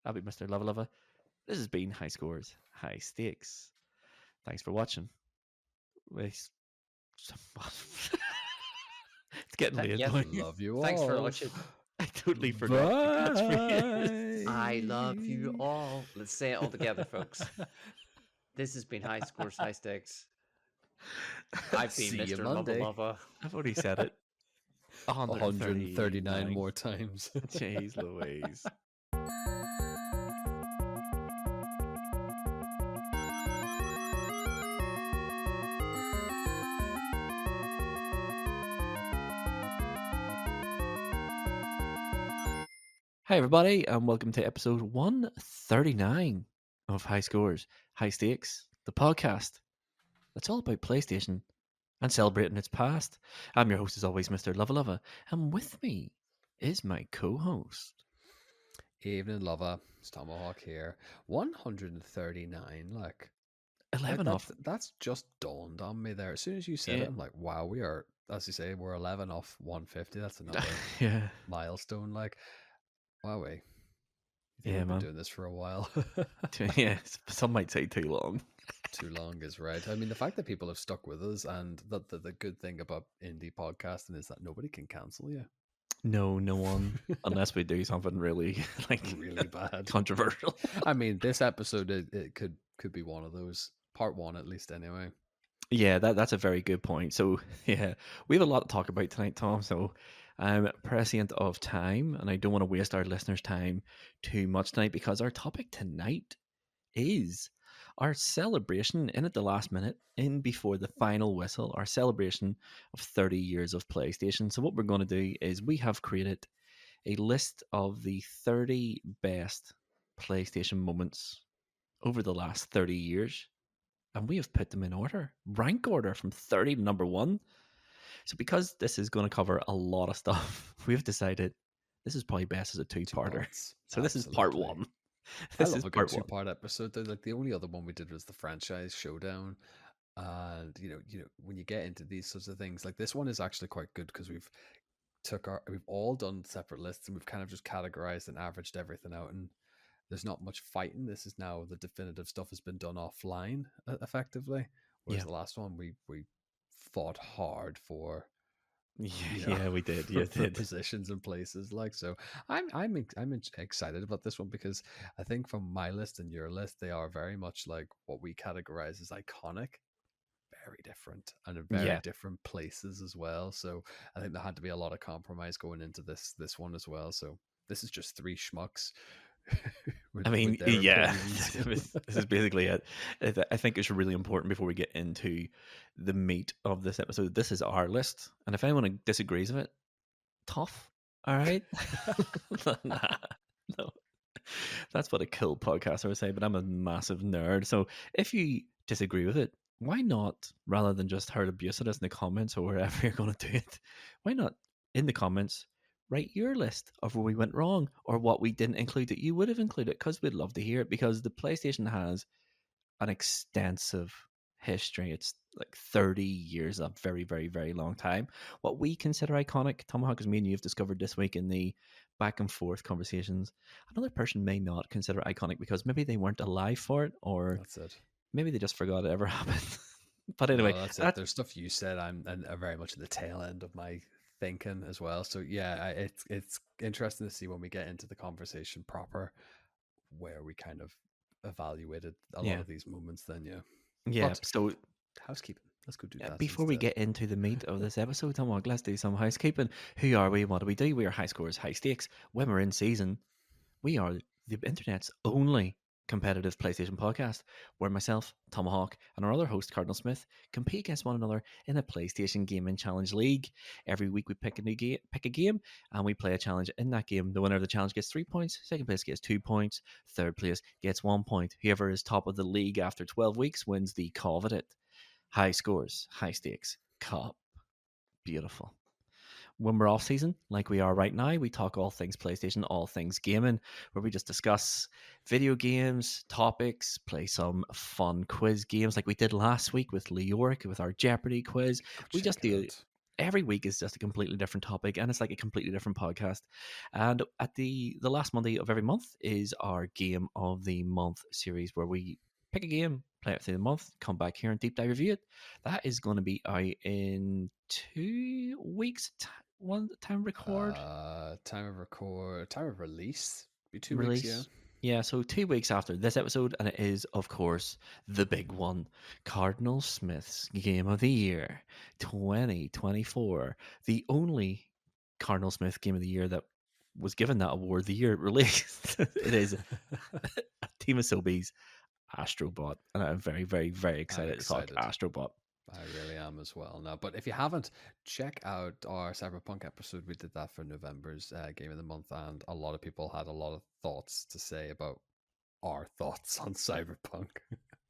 I'll be Mr. Lava Lava. This has been High Scores, High Stakes. Thanks for watching. It's getting late, Yes. boy. Love you Thanks for all. watching. I totally forgot the catchphrase. I love you all. Let's say it all together, folks. This has been High Scores, High Stakes. I've been See you Mr. Lava Monday. Lava. I've already said it 139 139 more times. Jeez Louise. Hi, everybody, and welcome to episode 139 of High Scores, High Stakes, the podcast that's all about PlayStation and celebrating its past. I'm your host, as always, Mr. Lava Lava, and with me is my co-host. Evening, lover. It's Tomahawk here. 139, like 11 off. that's just dawned on me there. As soon as you said it, I'm like, wow, we are, as you say, we're 11 off 150. That's another Yeah, milestone. Like, wow, you think yeah, we've been man. doing this for a while? Yeah, some might say too long. Too long is right. I mean, the fact that people have stuck with us, and the good thing about indie podcasting is that nobody can cancel you. No one, unless we do something really Really bad. controversial. I mean, this episode it could be one of those. Part one, at least, anyway. Yeah, that's a very good point. So, yeah, we have a lot to talk about tonight, Tom. So, I'm prescient of time, and I don't want to waste our listeners' time too much tonight because our topic tonight is our celebration in at the last minute, in before the final whistle, our celebration of 30 years of PlayStation. So, what we're going to do is we have created a list of the 30 best PlayStation moments over the last 30 years. And we have put them in order, rank order from 30 to number 1. So because this is going to cover a lot of stuff, we've decided this is probably best as a two-parter. So this is part 1. I This love is a good part 1. two-part episode. Like the only other one we did was the franchise showdown. And you know, when you get into these sorts of things, like this one is actually quite good because we've all done separate lists and we've kind of just categorized and averaged everything out, and there's not much fighting. This is now the definitive stuff has been done offline effectively, whereas the last one we fought hard for. Yeah, we did. Yeah, for positions and places. Like, so I'm excited about this one because I think from my list and your list, they are very much like what we categorize as iconic, very different and in very different places as well. So I think there had to be a lot of compromise going into this one as well. So this is just three schmucks. I mean, yeah, this is basically it. I think it's really important before we get into the meat of this episode. This is our list, and if anyone disagrees with it, tough. All right, nah, no, that's what a cool podcaster would say. But I'm a massive nerd, so if you disagree with it, why not, rather than just hurl abuse at us in the comments or wherever you're going to do it, why not in the comments write your list of where we went wrong or what we didn't include that you would have included, because we'd love to hear it, because the PlayStation has an extensive history. It's like 30 years, a very, very, very long time. What we consider iconic, Tomahawk, as me and you have discovered this week in the back and forth conversations, another person may not consider it iconic because maybe they weren't alive for it, or that's it. Maybe they just forgot it ever happened. But anyway, no, that's it. There's stuff you said I'm very much at the tail end of my thinking as well. So yeah, it's interesting to see when we get into the conversation proper where we kind of evaluated a lot of these moments. Then yeah. But so housekeeping. Let's go do that. Before we get into the meat of this episode, Tom, let's do some housekeeping. Who are we? What do? We are High Scores, High Stakes. When we're in season, we are the internet's only competitive PlayStation podcast, where myself, Tomahawk, and our other host, Cardinal Smith, compete against one another in a PlayStation Gaming Challenge League. Every week we pick a game, and we play a challenge in that game. The winner of the challenge gets 3 points, second place gets 2 points, third place gets 1 point. Whoever is top of the league after 12 weeks wins the coveted High Scores, High Stakes Cup. Beautiful. When we're off season, like we are right now, we talk all things PlayStation, all things gaming, where we just discuss video games, topics, play some fun quiz games like we did last week with Leoric with our Jeopardy quiz. We just do every week is just a completely different topic, and it's like a completely different podcast. And at the last Monday of every month is our Game of the Month series, where we pick a game, play it through the month, come back here and deep dive review it. That is going to be out in 2 weeks. One time record Time of release. Be 2 weeks, yeah. release. Yeah, so 2 weeks after this episode, and it is, of course, the big one, Cardinal Smith's Game of the Year 2024. The only Cardinal Smith Game of the Year that was given that award the year it released. It is Team of Sobeys Astrobot, and I'm very, very, very excited to talk Astrobot. I really am as well. Now, but if you haven't, check out our Cyberpunk episode. We did that for November's Game of the Month, and a lot of people had a lot of thoughts to say about our thoughts on Cyberpunk.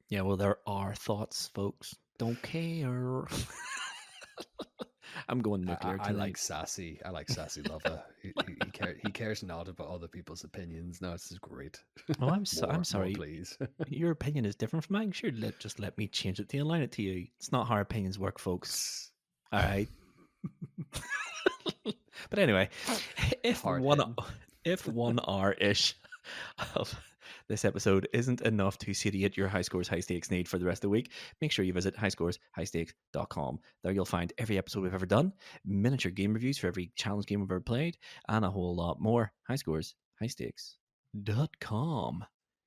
Yeah, well, there are thoughts, folks. Don't care. I'm going nuclear. I like sassy. I like sassy lover. He cares not about other people's opinions. No, this is great. Well, I'm sorry. More, please. Your opinion is different from mine. Sure, just let me change it to align it to you. It's not how our opinions work, folks. All right. But anyway, if 1 hour ish of this episode isn't enough to satiate your high scores, high stakes need for the rest of the week, make sure you visit highscoreshighstakes.com. There you'll find every episode we've ever done, miniature game reviews for every challenge game we've ever played, and a whole lot more. highscoreshighstakes.com.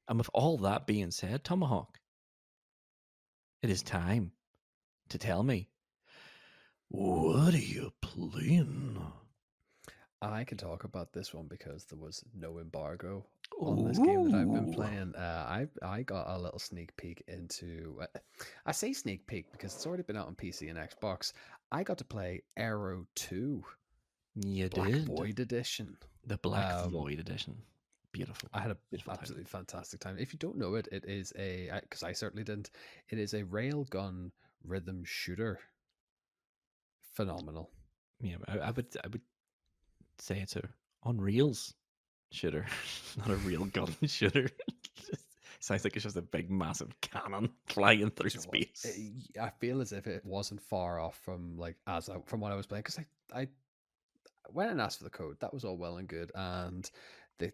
And with all that being said, Tomahawk, it is time to tell me, what are you playing? I can talk about this one because there was no embargo on this game that I've been playing. I got a little sneak peek into. I say sneak peek because it's already been out on PC and Xbox. I got to play Arrow 2. You Black did. Void Edition. The Black Void Edition. Beautiful. I had a absolutely fantastic time. If you don't know it, it is because I certainly didn't. It is a railgun rhythm shooter. Phenomenal. Yeah, I would say it's a on rails shooter, not a real gun shooter. Sounds like it's just a big, massive cannon flying through space. I feel as if it wasn't far off from from what I was playing, because I went and asked for the code. That was all well and good, and the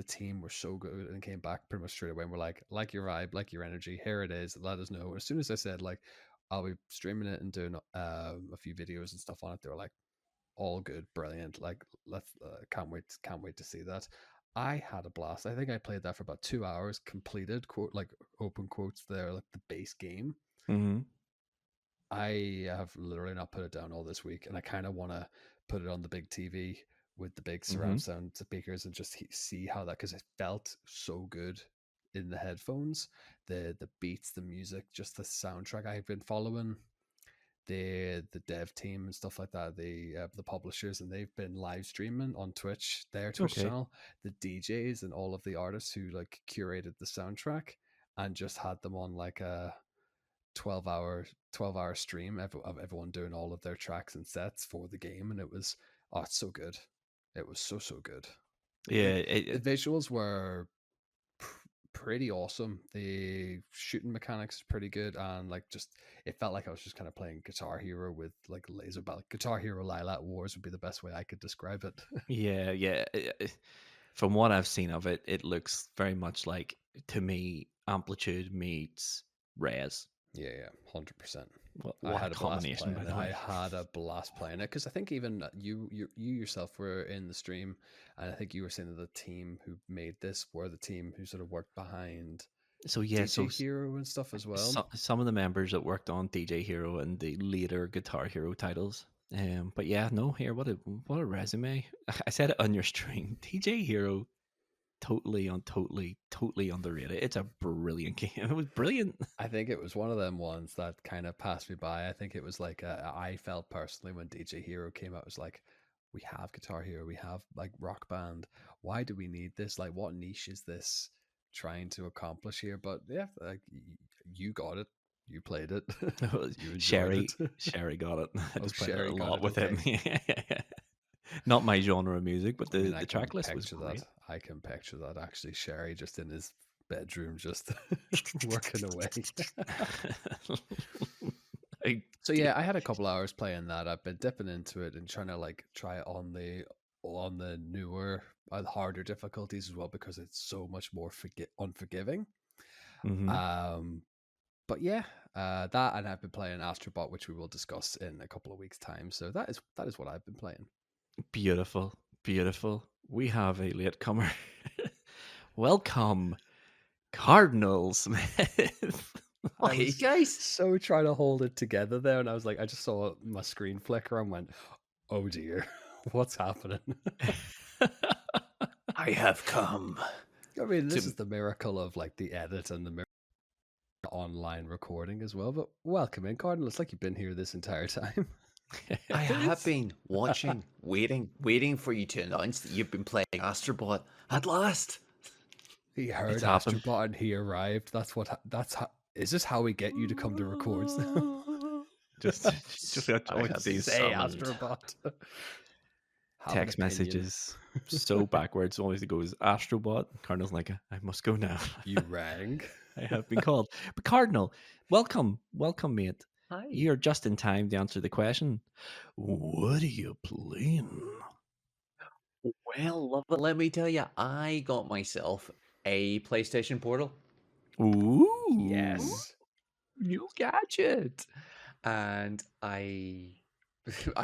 team were so good and came back pretty much straight away and were like your vibe, like your energy. Here it is. Let us know. As soon as I said I'll be streaming it and doing a few videos and stuff on it, they were like, all good, brilliant. Let's can't wait to see that. I had a blast. I think I played that for about 2 hours, completed open quotes there, like the base game. Mm-hmm. I have literally not put it down all this week, and I kind of want to put it on the big TV with the big surround sound speakers and just see how that, because it felt so good in the headphones. The beats, the music, just the soundtrack. I've been following the dev team and stuff like that, the publishers, and they've been live streaming on Twitch, their Twitch channel, the DJs and all of the artists who curated the soundtrack, and just had them on a 12-hour stream of everyone doing all of their tracks and sets for the game, and it was it's so good. It was so good. Yeah, the visuals were pretty awesome. The shooting mechanics is pretty good, and it felt like I was just kind of playing Guitar Hero with laser ball. Guitar Hero Lilac Wars would be the best way I could describe it. Yeah. From what I've seen of it, it looks very much like, to me, Amplitude meets Res. Yeah, 100%. I had a combination, by the way. I had a blast playing it, because I think even you yourself were in the stream, and I think you were saying that the team who made this were the team who sort of worked behind DJ Hero and stuff as well. Some of the members that worked on DJ Hero and the later Guitar Hero titles. But yeah, no, here, what a resume. I said it on your stream. DJ Hero, totally underrated. It's a brilliant game. It was brilliant. I think it was one of them ones that kind of passed me by. I think it was I felt personally when DJ Hero came out, it was like, we have Guitar Hero, we have Rock Band. Why do we need this? What niche is this trying to accomplish here? But yeah, you got it. You played it. You Sherry got it. I just played it a lot with him. Not my genre of music, but the track list was great. I can picture that, actually. Sherry just in his bedroom, just working away. So yeah, I had a couple hours playing that. I've been dipping into it and trying to like try it on the newer, harder difficulties as well because it's so much more unforgiving. Um, but yeah, that, and I've been playing Astrobot, which we will discuss in a couple of weeks' time. So that is what I've been playing. Beautiful, beautiful. We have a latecomer. Welcome, Cardinal Smith. I Hey was guys. so trying to hold it together there, and I was like, I just saw my screen flicker and went, "Oh dear, what's happening?" I have come. I mean, this is the miracle of like the edit and the online recording as well. But welcome in, Cardinal. It's like you've been here this entire time. I have been watching, waiting for you to announce that you've been playing Astrobot at last. He heard Astrobot and he arrived. That's how. Is this how we get you to come to records now? just all I see is say Astrobot. Text messages so backwards. Always it goes Astrobot. Cardinal's like, I must go now. You rang. I have been called. But Cardinal, welcome, mate. Hi. You're just in time to answer the question. What are you playing? Well, love it. Let me tell you, I got myself a PlayStation Portal. Ooh, yes, new gadget, and I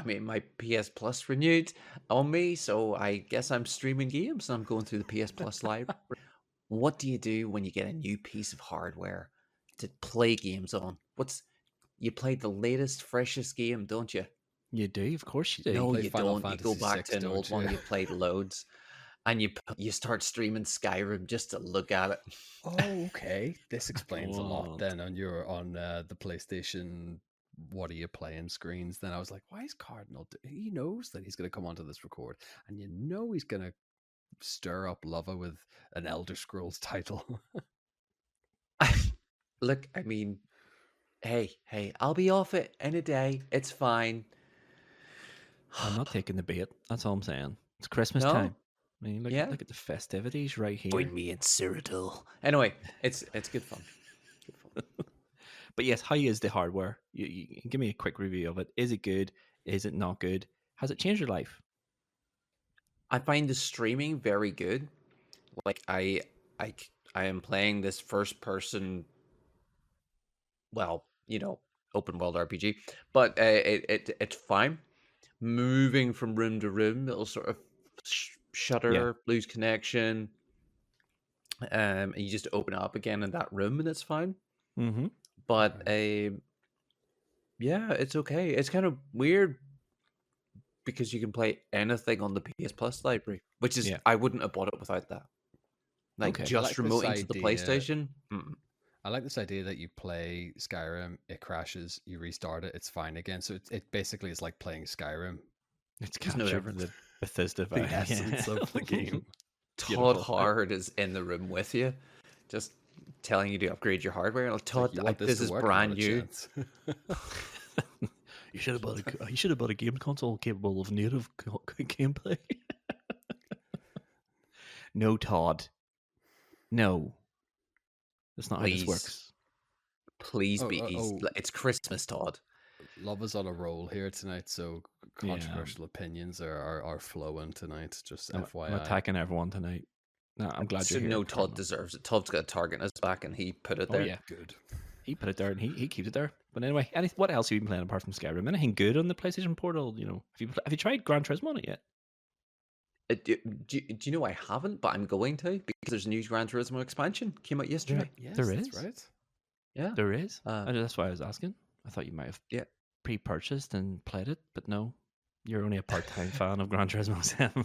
mean, my PS Plus renewed on me, so I guess I'm streaming games and I'm going through the PS Plus library. What do you do when you get a new piece of hardware to play games on? You play the latest, freshest game, don't you? You do, of course you do. No, play you Final don't. You Fantasy go back VI, to an old one you played loads, and you start streaming Skyrim just to look at it. Oh, okay. This explains a lot then on the PlayStation. What are you playing screens? Then I was like, why is Cardinal? He knows that he's going to come onto this record, and you know he's going to stir up lava with an Elder Scrolls title. Look, I mean, hey, I'll be off it in a day. It's fine. I'm not taking the bait. That's all I'm saying. It's Christmas No? time. I mean, look Yeah. at the festivities right here. Join me in Cyrodiil. Anyway, it's good fun. Good fun. But yes, how is the hardware? You give me a quick review of it. Is it good? Is it not good? Has it changed your life? I find the streaming very good. Like I am playing this first person, well, open world RPG, but it's fine. Moving from room to room, it'll sort of shutter, lose connection, and you just open it up again in that room, and it's fine. Mm-hmm. But yeah, it's okay. It's kind of weird because you can play anything on the PS Plus library, which is I wouldn't have bought it without that. Like just remoting to the PlayStation. I like this idea that you play Skyrim, it crashes, you restart it, it's fine again. So it basically is like playing Skyrim. It's captured the Bethesda vibe. The essence of the game. Todd Howard is in the room with you, just telling you to upgrade your hardware. Todd, this is brand new. You should have bought a game console capable of native gameplay. No, Todd. No. That's not how this works. Please be easy. It's Christmas, Todd. Love is on a roll here tonight, so controversial opinions are flowing tonight. Just FYI. I'm attacking everyone tonight. No, I'm glad you're here. No, Todd deserves it. Todd's got a target in his back, and he put it there. Oh, yeah. Good. He put it there, and he keeps it there. But anyway, what else have you been playing apart from Skyrim? Anything good on the PlayStation Portal? Have you tried Gran Turismo on it yet? Do you know I haven't, but I'm going to because there's a new Gran Turismo expansion came out yesterday. Yes, there is, right? Yeah, there is. That's why I was asking. I thought you might have pre-purchased and played it, but no, you're only a part-time fan of Gran Turismo 7.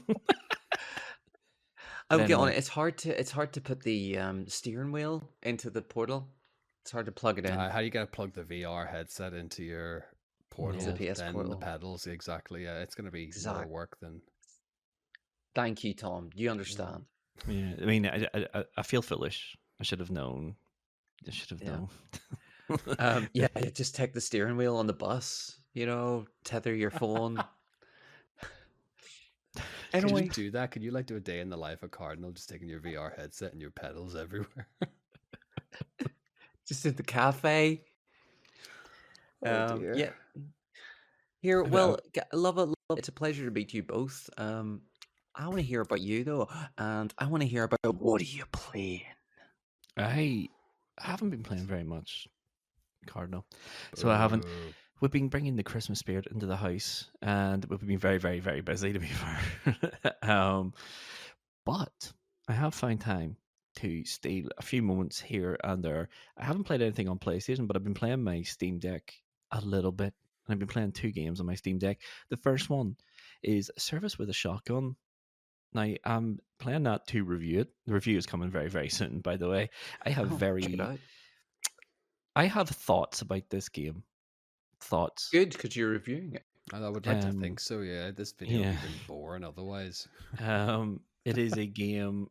I'll get on it. It's hard to put the steering wheel into the Portal. It's hard to plug it in. How do you got to plug the VR headset into your Portal? The PS then Portal. The pedals, exactly. Yeah, it's going to be more work than. Thank you, Tom. You understand? Yeah, I mean, I feel foolish. I should have known. Known. Just take the steering wheel on the bus. Tether your phone. Anyway, could you do that? Could you do a day in the life of Cardinal, just taking your VR headset and your pedals everywhere? Just at the cafe. Oh dear. Yeah. Here, I mean, well, love it. It's a pleasure to meet you both. I want to hear about you though, and I want to hear about what are you playing. I haven't been playing very much Cardinal, so I haven't. Boo. We've been bringing the Christmas spirit into the house, and we've been very, very, very busy to be fair. But I have found time to steal a few moments here and there. I haven't played anything on PlayStation, but I've been playing my Steam Deck a little bit. And I've been playing 2 games on my Steam Deck. The first one is Service with a Shotgun. Now, I'm playing that to review it. The review is coming very, very soon, by the way. I have Oh, check it very, out. I have thoughts about this game. Thoughts. Good, because you're reviewing it. And I would like to think so. Yeah, this video Yeah. would be really boring otherwise. It is a game.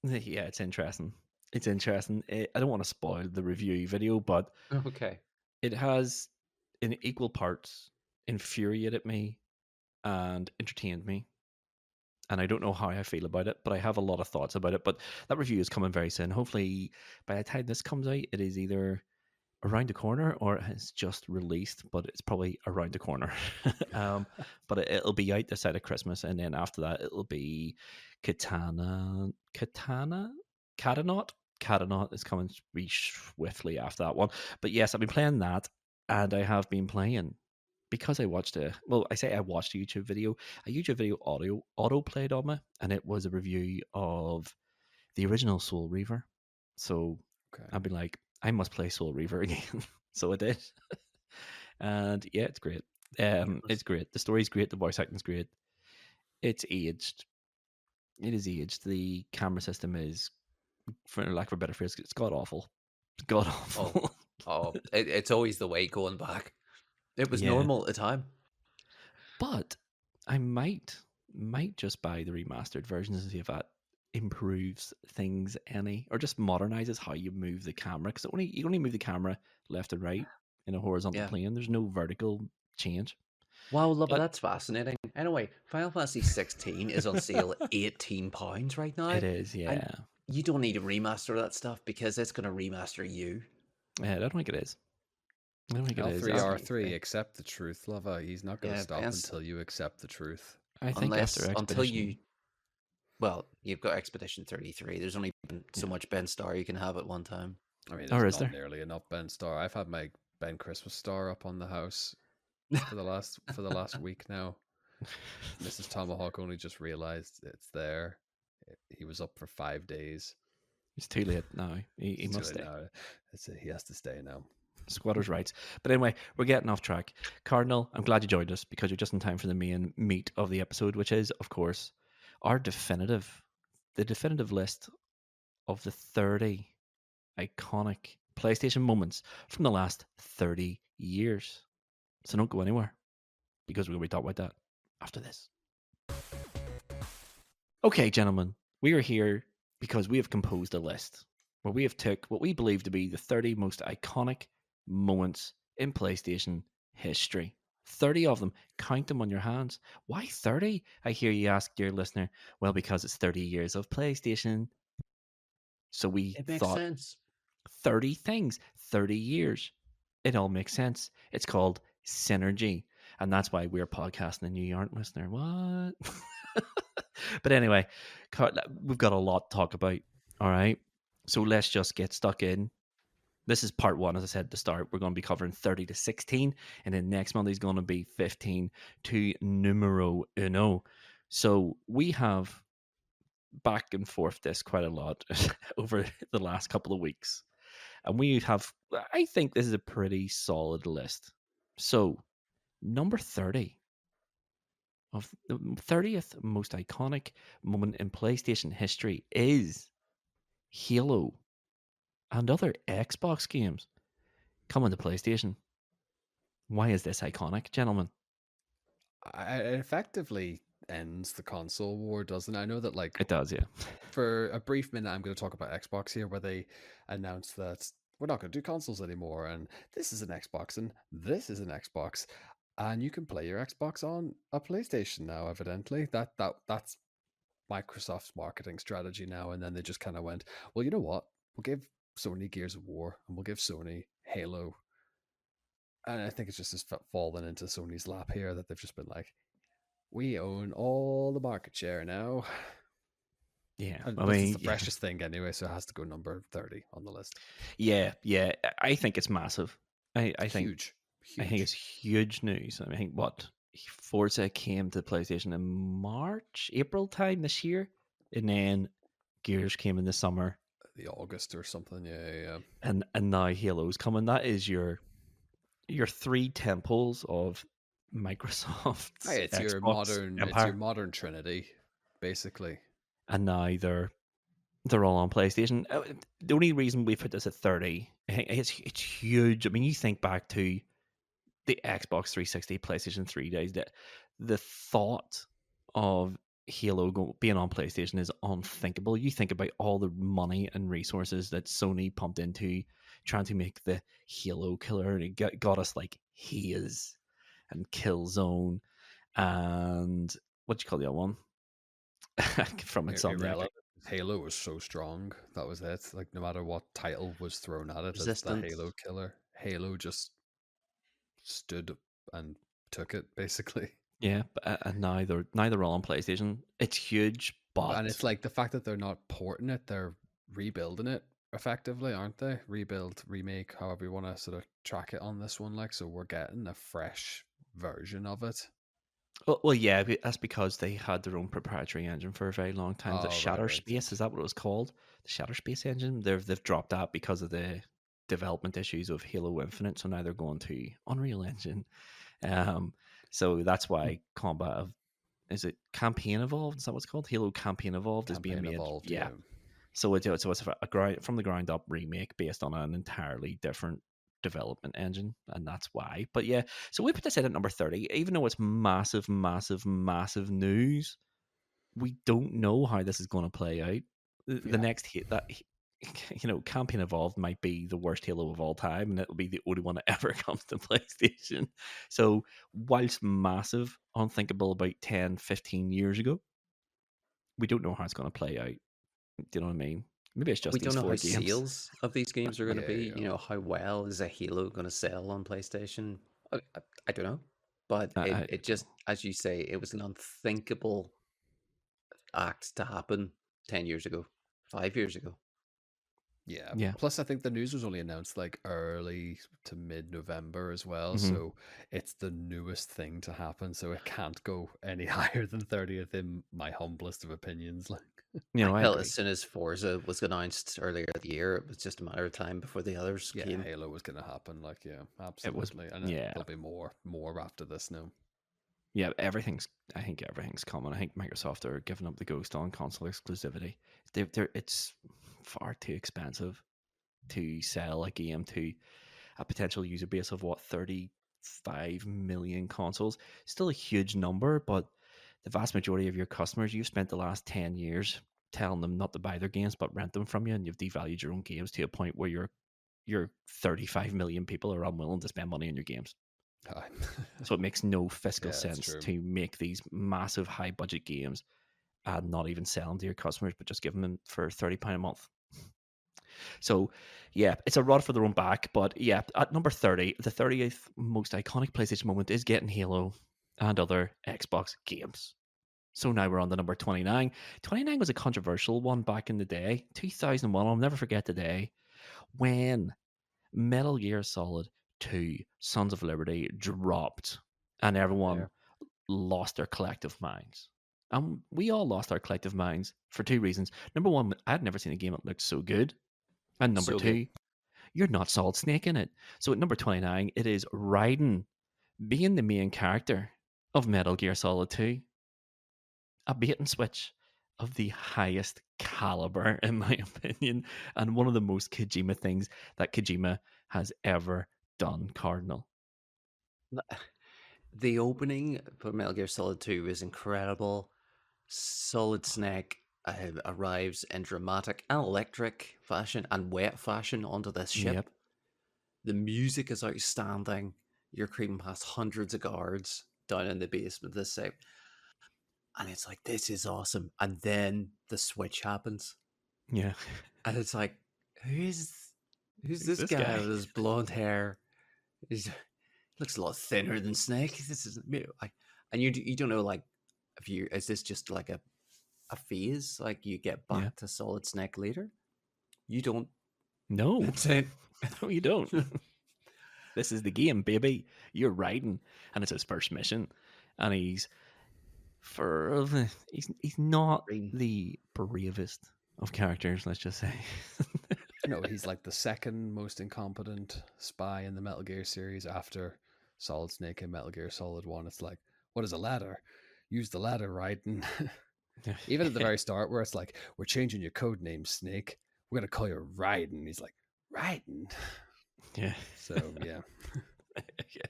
Yeah, it's interesting. It's interesting. I don't want to spoil the review video, but Okay. it has, in equal parts, infuriated me and entertained me. And I don't know how I feel about it, but I have a lot of thoughts about it. But that review is coming very soon. Hopefully, by the time this comes out, it is either around the corner or it has just released, but it's probably around the corner. But it'll be out this side of Christmas, and then after that, it'll be Catanaut. Catanaut is coming pretty swiftly after that one. But yes, I've been playing that, and I have been playing because I watched I say I watched a YouTube video. A YouTube video auto played on me, and it was a review of the original Soul Reaver. So Okay. I'd be like, I must play Soul Reaver again. So I did. And yeah, it's great. It's great. The story's great. The voice acting's great. It's aged. It is aged. The camera system is, for lack of a better phrase, it's god awful. It's god awful. It's always the way going back. It was Yeah. normal at the time. But I might just buy the remastered versions and see if that improves things any, or just modernizes how you move the camera, because you only move the camera left and right in a horizontal Yeah. plane. There's no vertical change. Wow, love it. But That's fascinating. Anyway, Final Fantasy 16 is on sale at £18 right now. it is, yeah. And you don't need to remaster that stuff because it's going to remaster you. Yeah, I don't think it is. I don't think it is. L3R3, accept the truth, lover. He's not going to stop Vance, until you accept the truth. I think after until Expedition, you. Well, you've got Expedition 33. There's only so much Ben Star you can have at one time. I mean, Or there's is not there? nearly enough Ben Star. I've had my Ben Christmas star up on the house for the last week now. Mrs. Tomahawk only just realized it's there. He was up for 5 days. It's too late now. He It's too must late stay. now. He has to stay now. Squatters' rights. But anyway, we're getting off track. Cardinal, I'm glad you joined us because you're just in time for the main meat of the episode, which is, of course, our definitive list of the 30 iconic PlayStation moments from the last 30 years. So don't go anywhere because we're going to be talking about that after this. Okay, gentlemen, we are here because we have composed a list where we have took what we believe to be the 30 most iconic moments in PlayStation history. 30 of them. Count them on your hands. Why 30? I hear you ask, dear listener. Well, because it's 30 years of PlayStation. So we It makes thought sense. 30 things, 30 years. It all makes sense. It's called synergy. And that's why we're podcasting and you aren't, listener. What? But anyway, we've got a lot to talk about. All right. So let's just get stuck in. This is part one, as I said at the start. We're going to be covering 30 to 16, and then next month is going to be 15 to numero uno. So we have back and forth this quite a lot over the last couple of weeks. And we have, I think this is a pretty solid list. So, number 30 of the 30th most iconic moment in PlayStation history is Halo and other Xbox games coming to PlayStation. Why is this iconic, gentlemen? It effectively ends the console war, doesn't it? I know that, like, It does, yeah. for a brief minute, I'm going to talk about Xbox here, where they announced that we're not going to do consoles anymore, and this is an Xbox, and this is an Xbox, and you can play your Xbox on a PlayStation now. Evidently, that's Microsoft's marketing strategy now. And then they just kind of went, well, you know what? We'll give Sony Gears of War, and we'll give Sony Halo. And I think it's just fallen into Sony's lap here that they've just been like, we own all the market share now. Yeah, And I plus, it's mean, the yeah, freshest thing anyway, so it has to go number 30 on the list. yeah. I think it's massive. I think Huge. it's huge news. I think what Forza came to PlayStation in March, April time this year, and then Gears came in the summer, The August or something. Yeah. and now Halo's coming. That is your three temples of Microsoft's Hey, it's your Xbox empire, modern trinity, basically. and now they're all on PlayStation. The only reason we put this at 30, it's huge. I mean, you think back to the Xbox 360, PlayStation 3 days, that the thought of Halo being on PlayStation is unthinkable. You think about all the money and resources that Sony pumped into trying to make the Halo killer, and it got us like Haze and Killzone and what do you call the other one from Insomniac? Irrelevant. Halo was so strong. That was it. Like, no matter what title was thrown at it as the Resistance. Halo killer, Halo just stood and took it, basically. Yeah, and now they're all on PlayStation. It's huge, but And it's like the fact that they're not porting it, they're rebuilding it effectively, aren't they? Rebuild, remake, however you want to sort of track it on this one. Like, so we're getting a fresh version of it. well, yeah, that's because they had their own proprietary engine for a very long time. The Oh, Shatter right. Space, is that what it was called? The Shatter Space engine. They've dropped that because of the development issues of Halo Infinite. So now they're going to Unreal Engine. So that's why combat of is it Campaign Evolved? Is that what's called? Halo Campaign Evolved is being Campaign made. Evolved, Yeah. yeah. So it's a ground from the ground up remake based on an entirely different development engine, and that's why. But yeah, so we put this in at number 30, even though it's massive, massive, massive news. We don't know how this is going to play out. The next hit that Campaign Evolved might be the worst Halo of all time, and it'll be the only one that ever comes to PlayStation. So whilst massive, unthinkable about 10, 15 years ago, we don't know how it's going to play out. Do you know what I mean? Maybe it's just We these don't know how 4 games. sales of these games are going to be. Yeah. How well is a Halo going to sell on PlayStation? I don't know, but it just, as you say, it was an unthinkable act to happen 10 years ago, 5 years ago. Yeah. Plus, I think the news was only announced like early to mid-November as well. So it's the newest thing to happen. So it can't go any higher than 30th in my humblest of opinions. Like, I agree. As soon as Forza was announced earlier the year, it was just a matter of time before the others came. Halo was going to happen. Like, yeah, absolutely. And there'll be more after this now. Yeah, I think everything's coming. I think Microsoft are giving up the ghost on console exclusivity. It's far too expensive to sell a game to a potential user base of 35 million consoles. Still a huge number, but the vast majority of your customers, you've spent the last 10 years telling them not to buy their games but rent them from you, and you've devalued your own games to a point where your 35 million people are unwilling to spend money on your games. So it makes no fiscal sense to make these massive high budget games and not even sell them to your customers, but just give them for £30 a month. So yeah, it's a rod for their own back. But yeah, at number 30, the 30th most iconic PlayStation moment is getting Halo and other Xbox games. So now we're on the number 29. 29 was a controversial one back in the day. 2001, I'll never forget the day when Metal Gear Solid 2 Sons of Liberty dropped and everyone lost their collective minds. And we all lost our collective minds for two reasons. Number one, I'd never seen a game that looked so good. And number two, you're not Solid Snake in it. So at number 29, it is Raiden being the main character of Metal Gear Solid 2. A bait and switch of the highest caliber, in my opinion, and one of the most Kojima things that Kojima has ever done, Cardinal. The opening for Metal Gear Solid 2 is incredible. Solid Snake arrives in dramatic and electric fashion and wet fashion onto this ship. Yep. The music is outstanding. You're creeping past hundreds of guards down in the basement of this site. And it's like, this is awesome. And then the switch happens. Yeah. And it's like, who's this guy with his blonde hair? looks a lot thinner than Snake. This is like, and you don't know, like, if you is this just like a phase? Like you get Yeah. back to Solid Snake later? You don't. No, That's it. no, you don't. This is the game, baby. You're riding, and it's his first mission, and he's not Green. the bravest of characters. Let's just say. No, he's like the second most incompetent spy in the Metal Gear series after Solid Snake and Metal Gear Solid 1. It's like, what is a ladder? Use the ladder, Raiden. Even at the very start, where it's like, we're changing your code name, Snake. We're going to call you Raiden. He's like, Raiden? Yeah. So, yeah. Yeah.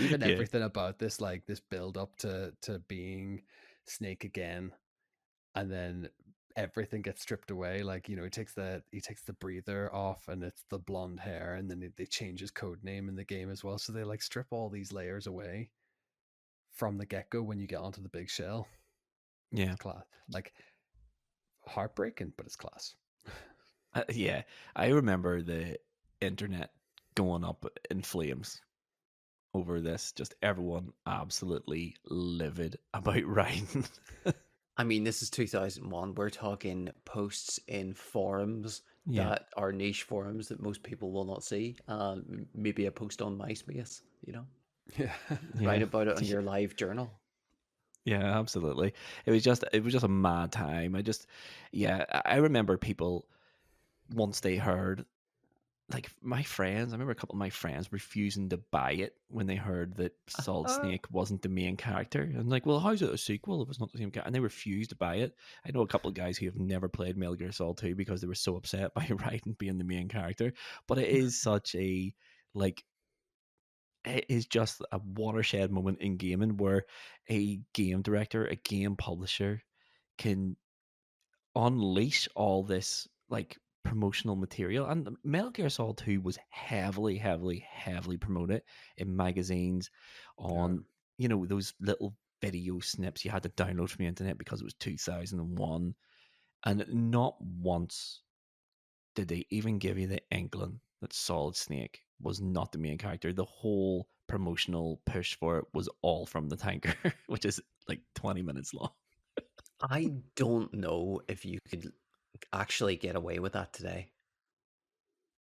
Even Yeah. everything about this, like this build up to being Snake again, and then everything gets stripped away. Like, you know, he takes the breather off, and it's the blonde hair, and then they change his code name in the game as well. So they like strip all these layers away from the get go when you get onto the big shell. Yeah. It's class, like heartbreaking, but it's class. Yeah. I remember the internet going up in flames over this. Just everyone absolutely livid about Ryan. I mean, this is 2001. We're talking posts in forums Yeah. that are niche forums that most people will not see. Maybe a post on MySpace, you know? Yeah. Write about it on your live journal. Yeah, absolutely. It was just a mad time. I remember people once they heard, like, my friends, I remember a couple of my friends refusing to buy it when they heard that Solid Snake wasn't the main character. And like, well, how's it a sequel if it's not the same character? And they refused to buy it. I know a couple of guys who have never played Metal Gear Solid 2 because they were so upset by Raiden being the main character. But it is such a, like, it is just a watershed moment in gaming where a game director, a game publisher can unleash all this, like, promotional material. And Metal Gear Solid 2 was heavily, heavily, heavily promoted in magazines, on, those little video snips you had to download from the internet because it was 2001. And not once did they even give you the inkling that Solid Snake was not the main character. The whole promotional push for it was all from the tanker, which is like 20 minutes long. I don't know if you could actually get away with that today.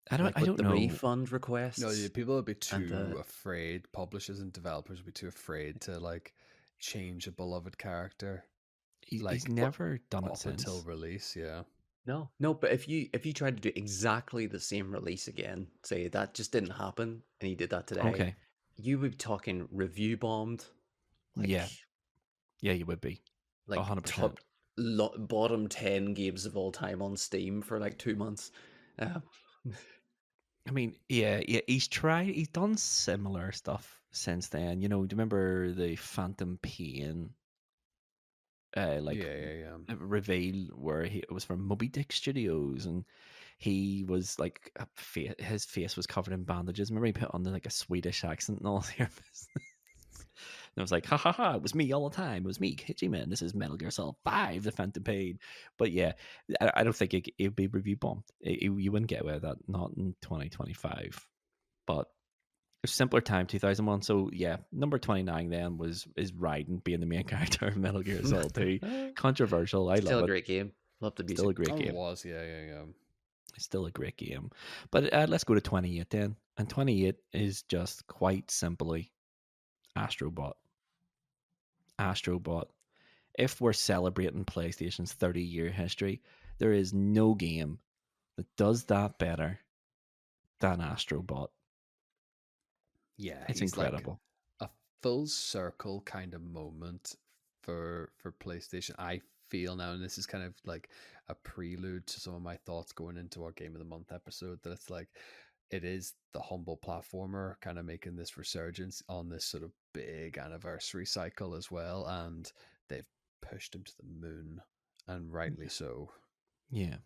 I Like with don't the know. refund requests. No, people would be too afraid. Publishers and developers would be too afraid to like change a beloved character. He's never done it since until release. Yeah. No, but if you tried to do exactly the same release again, say that just didn't happen, and he did that today, Okay. you would be talking review bombed. Like, yeah, you would be. like 100%. bottom 10 games of all time on Steam for like 2 months. I mean, yeah, he's done similar stuff since then. Do you remember the Phantom Pain reveal where it was from Moby Dick Studios, and he was like, his face was covered in bandages. Remember, he put on like a Swedish accent and all there. And I was like, ha ha ha, it was me all the time. It was me, Kitchy Man. This is Metal Gear Solid 5, The Phantom Pain. But yeah, I don't think it would be review bombed. You wouldn't get away with that, not in 2025. But it was simpler time, 2001. So yeah, number 29 then is Raiden being the main character of Metal Gear Solid 2. Controversial. I love it. Still a great game. Love the music. Still a great game. It was, yeah. It's still a great game. But let's go to 28 then. And 28 is just quite simply Astrobot. If we're celebrating PlayStation's 30-year history, there is no game that does that better than Astrobot. Yeah, it's incredible. Like a full circle kind of moment for PlayStation. I feel now, and this is kind of like a prelude to some of my thoughts going into our Game of the Month episode, that it's like, it is the humble platformer kind of making this resurgence on this sort of big anniversary cycle as well, and they've pushed him to the moon, and rightly so. Yeah.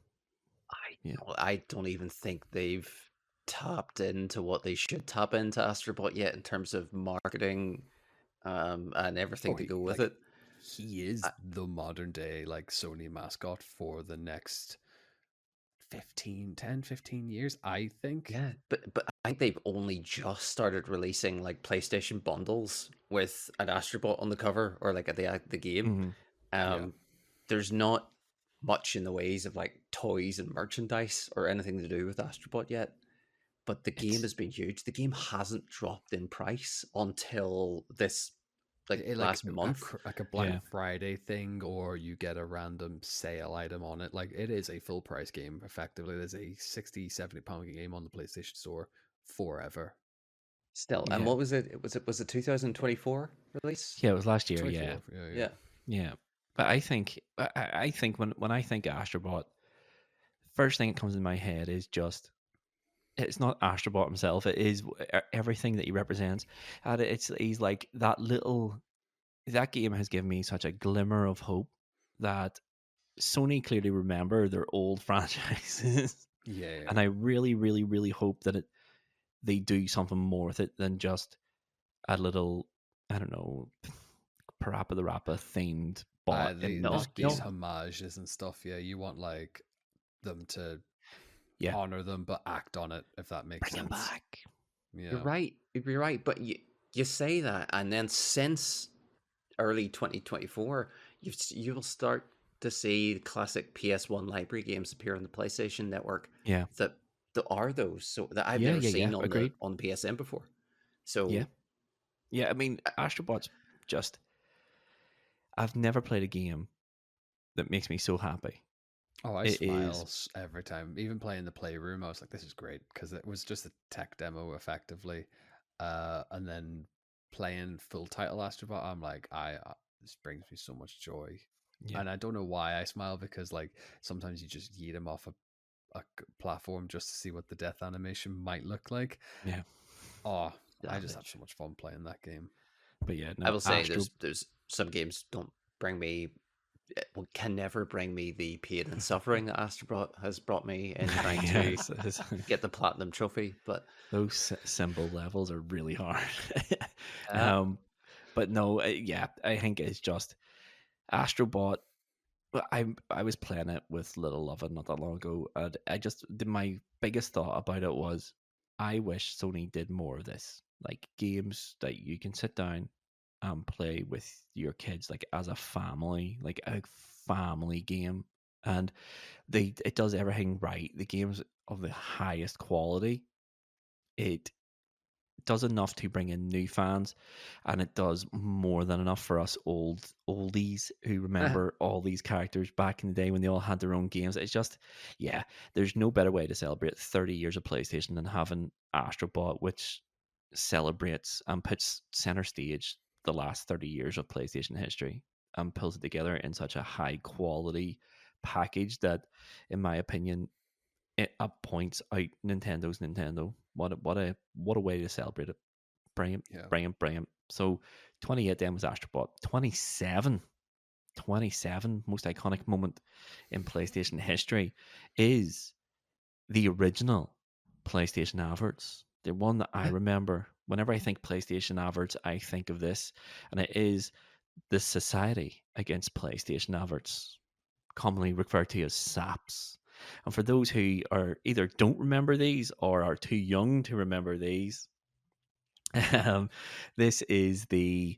I don't even think they've tapped into what they should tap into Astrobot yet in terms of marketing and everything to go with it. He is the modern day like Sony mascot for the next 15 years, I think. Yeah, but think they've only just started releasing like PlayStation bundles with an Astrobot on the cover or like at the game. Mm-hmm. Yeah. There's not much in the ways of like toys and merchandise or anything to do with Astrobot yet, but the game It's has been huge. The game hasn't dropped in price until this like Like last month. like a Black yeah. Friday thing, or you get a random sale item on it. Like it is a full price game. Effectively, there's a 60-70 pound game on the PlayStation Store forever. Still, and Yeah. what was it? Was it 2024 release? Yeah, it was last year. Yeah, 24. Yeah, yeah. Yeah, yeah. But I think when I think Astrobot, first thing that comes in my head is just it's not Astrobot himself. It is everything that he represents, and he's like that little. That game has given me such a glimmer of hope that Sony clearly remember their old franchises, Yeah, yeah. and I really, really, really hope that they do something more with it than just a little, I don't know, Parappa the Rappa themed bot in These this no, these game. homages and stuff. Yeah, you want like them to Yeah, honor them, but act on it, if that makes bring him sense. back. you're Yeah. right. You're right, but you say that, and then since early 2024, you will start to see classic PS1 library games appear on the PlayStation Network Yeah, that are those so that I've yeah, never yeah, yeah. seen on Agreed. the PSN before. Yeah, So yeah. I mean, Astrobot's just. I've never played a game that makes me so happy. Oh, I It is. smile every time. Even playing the Playroom, I was like, "This is great," because it was just a tech demo, effectively. And then playing full title Astrobot, I'm like, this brings me so much joy, Yeah, and I don't know why I smile because like sometimes you just yeet him off a platform just to see what the death animation might look like. yeah. Oh, I just have damage. so much fun playing that game. But yeah, I no, will say Astro. there's some games don't bring me can never bring me the pain and suffering that Astrobot has brought me in trying to Yes, get the platinum trophy. But those symbol levels are really hard. uh, um, but no, yeah, I think it's just Astrobot. But I was playing it with Little Lovin' not that long ago, and my biggest thought about it was I wish Sony did more of this, like games that you can sit down and play with your kids, like as a family, like a family game, and it does everything right. The game's of the highest quality. It does enough to bring in new fans, and it does more than enough for us oldies who remember all these characters back in the day when they all had their own games. It's just, yeah, there's no better way to celebrate 30 years of PlayStation than having Astrobot, which celebrates and puts center stage the last 30 years of PlayStation history and pulls it together in such a high quality package that, in my opinion, it points out Nintendo's Nintendo. What a way to celebrate it. Brilliant, Yeah. brilliant, brilliant. So 28 then was Astrobot. 27, 27, most iconic moment in PlayStation history is the original PlayStation adverts. The one that I remember. Whenever I think PlayStation adverts, I think of this, and it is the Society Against PlayStation Adverts, commonly referred to as SAPs. And for those who are either don't remember these or are too young to remember these, um, this is the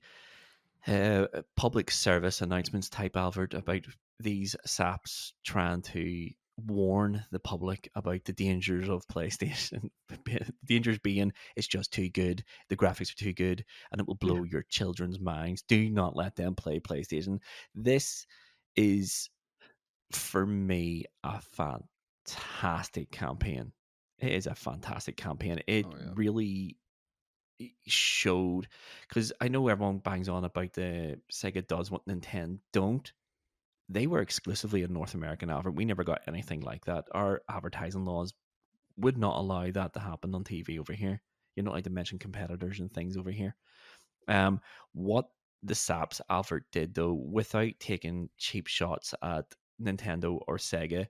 public service announcements type advert about these SAPs trying to warn the public about the dangers of PlayStation. The dangers being it's just too good, the graphics are too good, and it will blow your children's minds. Do not let them play PlayStation. This is, for me, a fantastic campaign. It is a fantastic campaign. It Oh yeah. really showed, because I know everyone bangs on about the Sega does what Nintendo don't. They were exclusively a North American advert. We never got anything like that. Our advertising laws would not allow that to happen on TV over here. You're not allowed to mention competitors and things over here. What the SAPS advert did, though, without taking cheap shots at Nintendo or Sega,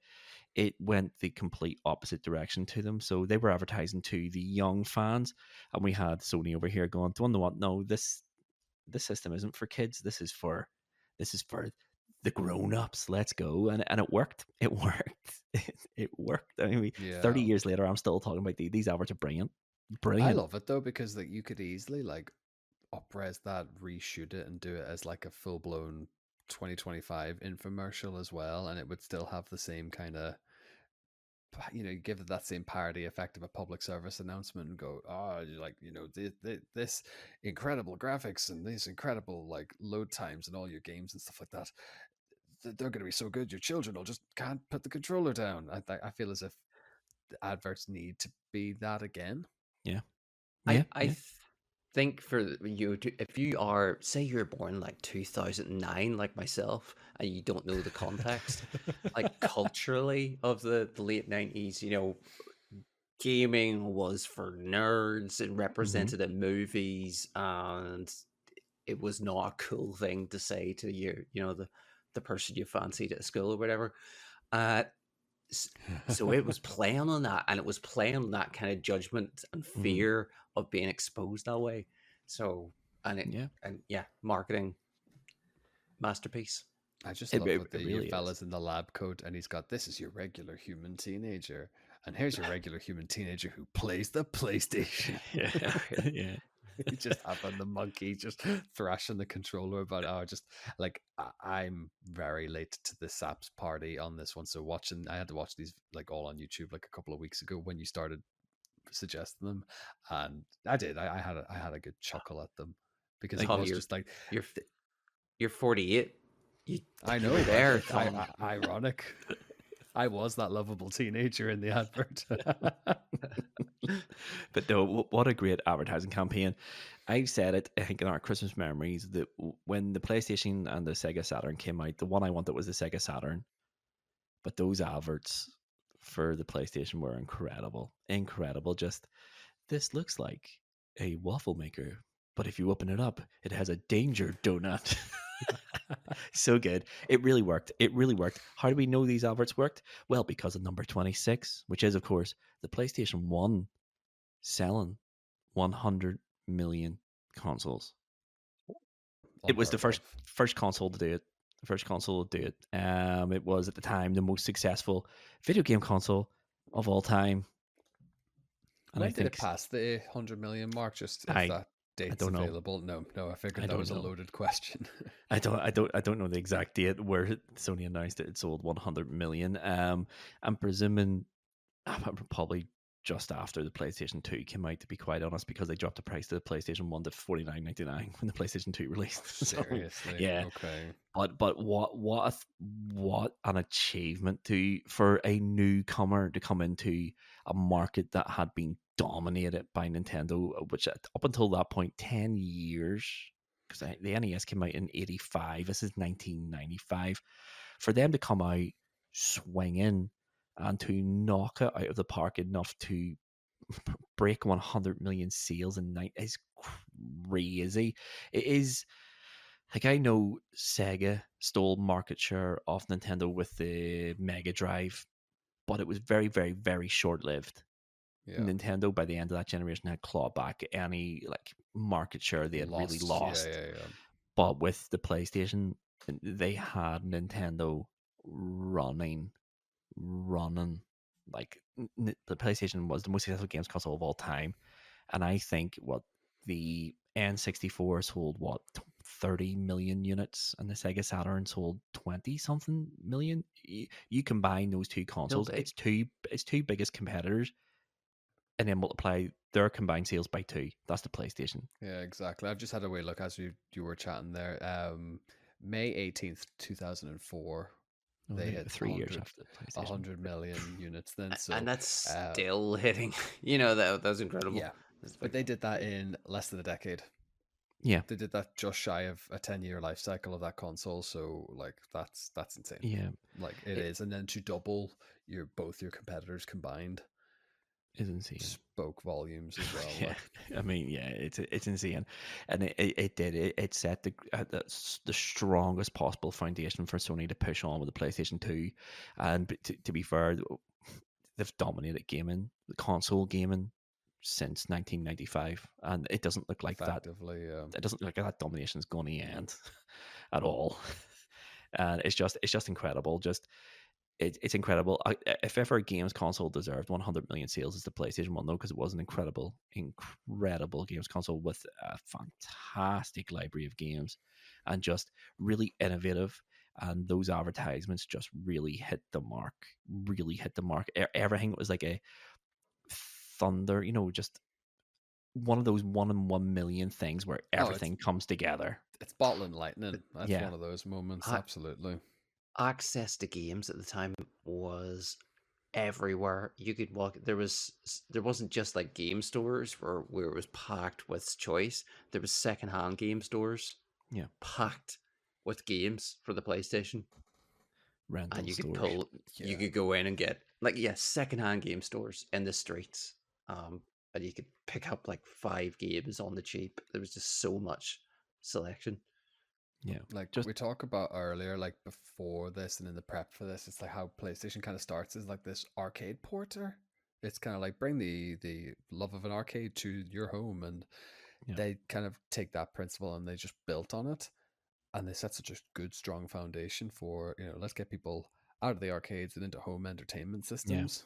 it went the complete opposite direction to them. So they were advertising to the young fans, and we had Sony over here going, "Do you know what? No, this system isn't for kids. This is for the grown-ups. Let's go." And it worked. It worked. It worked. I mean, 30 Yeah. years later, I'm still talking about these adverts are brilliant. brilliant. I love it though because like you could easily like upres that, reshoot it, and do it as like a full blown 2025 infomercial as well, and it would still have the same kind of, give it that same parody effect of a public service announcement and go, oh, like, this incredible graphics and these incredible like load times and all your games and stuff like that. They're going to be so good, your children will just can't put the controller down. I feel as if the adverts need to be that again. Yeah. I think for you to, if you are, say you're born like 2009 like myself, and you don't know the context like culturally of the late 90s, gaming was for nerds and represented in movies, and it was not a cool thing to say to the person you fancied at school or whatever. uh so it was playing on that, and it was playing on that kind of judgment and fear of being exposed that way. So, marketing masterpiece. I just love what the really fella's in the lab coat, and he's got, this is your regular human teenager, and here's your regular human teenager who plays the PlayStation. Yeah. You just having the monkey just thrashing the controller, but just like I'm very late to the SAPS party on this one, so I had to watch these like all on YouTube like a couple of weeks ago when you started suggesting them, and I did. I had a good chuckle at them because it was just like you're 48. I know there. Ironic. I was that lovable teenager in the advert. But no, what a great advertising campaign. I said it, I think, in our Christmas memories, that when the PlayStation and the Sega Saturn came out, the one I wanted was the Sega Saturn. But those adverts for the PlayStation were incredible. Incredible. Just, this looks like a waffle maker, but if you open it up, it has a danger donut. So good. It really worked. It really worked. How do we know these adverts worked? Well, because of number 26, which is, of course, the PlayStation 1 selling 100 million consoles. It was the first console to do it. The first console to do it. It was at the time the most successful video game console of all time. And when did it pass the 100 million mark? Just if that date's available. No, I figured that was a loaded question. I don't know the exact date where Sony announced it sold 100 million. I'm presuming probably just after the PlayStation 2 came out, to be quite honest, because they dropped the price of the PlayStation 1 to $49.99 when the PlayStation 2 released. Seriously? So, yeah. Okay. But what an achievement for a newcomer to come into a market that had been dominated by Nintendo, which up until that point, 10 years, because the NES came out in 85. This is 1995. For them to come out swinging and to knock it out of the park enough to break 100 million sales in night is crazy. It is, like, I know Sega stole market share off Nintendo with the Mega Drive, but it was very, very, very short-lived. Yeah. Nintendo, by the end of that generation, had clawed back any like market share they had really lost. Yeah. But with the PlayStation, they had Nintendo running. Like, the PlayStation was the most successful games console of all time, and I think the N64 sold 30 million units, and the Sega Saturn sold 20 something million. You combine those two consoles, it's two biggest competitors, and then multiply their combined sales by 2. That's the PlayStation. Yeah, exactly. I've just had a wee look as you were chatting there. May 18th, 2004. They hit 3 years after the PlayStation. 100 million units then. So, and that's still hitting. That was incredible. Yeah, but they did that in less than a decade. Yeah, they did that just shy of a 10-year life cycle of that console. So like that's insane. Yeah, like it is, and then to double both your competitors combined is insane. Spoke volumes as well. Yeah. Like, I mean, yeah, it's insane, and it set the strongest possible foundation for Sony to push on with the PlayStation 2, and to be fair, they've dominated gaming, the console gaming, since 1995, and it doesn't look like that. It doesn't look like that domination is going to end at all, and it's just incredible. Just it's incredible. If ever a games console deserved 100 million sales, it's the PlayStation 1, though, because it was an incredible games console with a fantastic library of games and just really innovative. And those advertisements just really hit the mark. Really hit the mark. Everything was like a thunder, just one of those 1 in 1 million things where everything comes together. It's bottle and lightning. That's Yeah. one of those moments. Absolutely. Access to games at the time was everywhere. You could walk. There wasn't just like game stores where it was packed with choice. There was secondhand game stores. Yeah. Packed with games for the PlayStation. Rental and you stores. could pull. You could go in and get secondhand game stores in the streets. And you could pick up like 5 games on the cheap. There was just so much selection. Yeah, like we talked about earlier, like before this and in the prep for this, it's like how PlayStation kind of starts as like this arcade porter. It's kind of like bring the love of an arcade to your home, and they kind of take that principle and they just built on it, and they set such a good strong foundation for, let's get people out of the arcades and into home entertainment systems.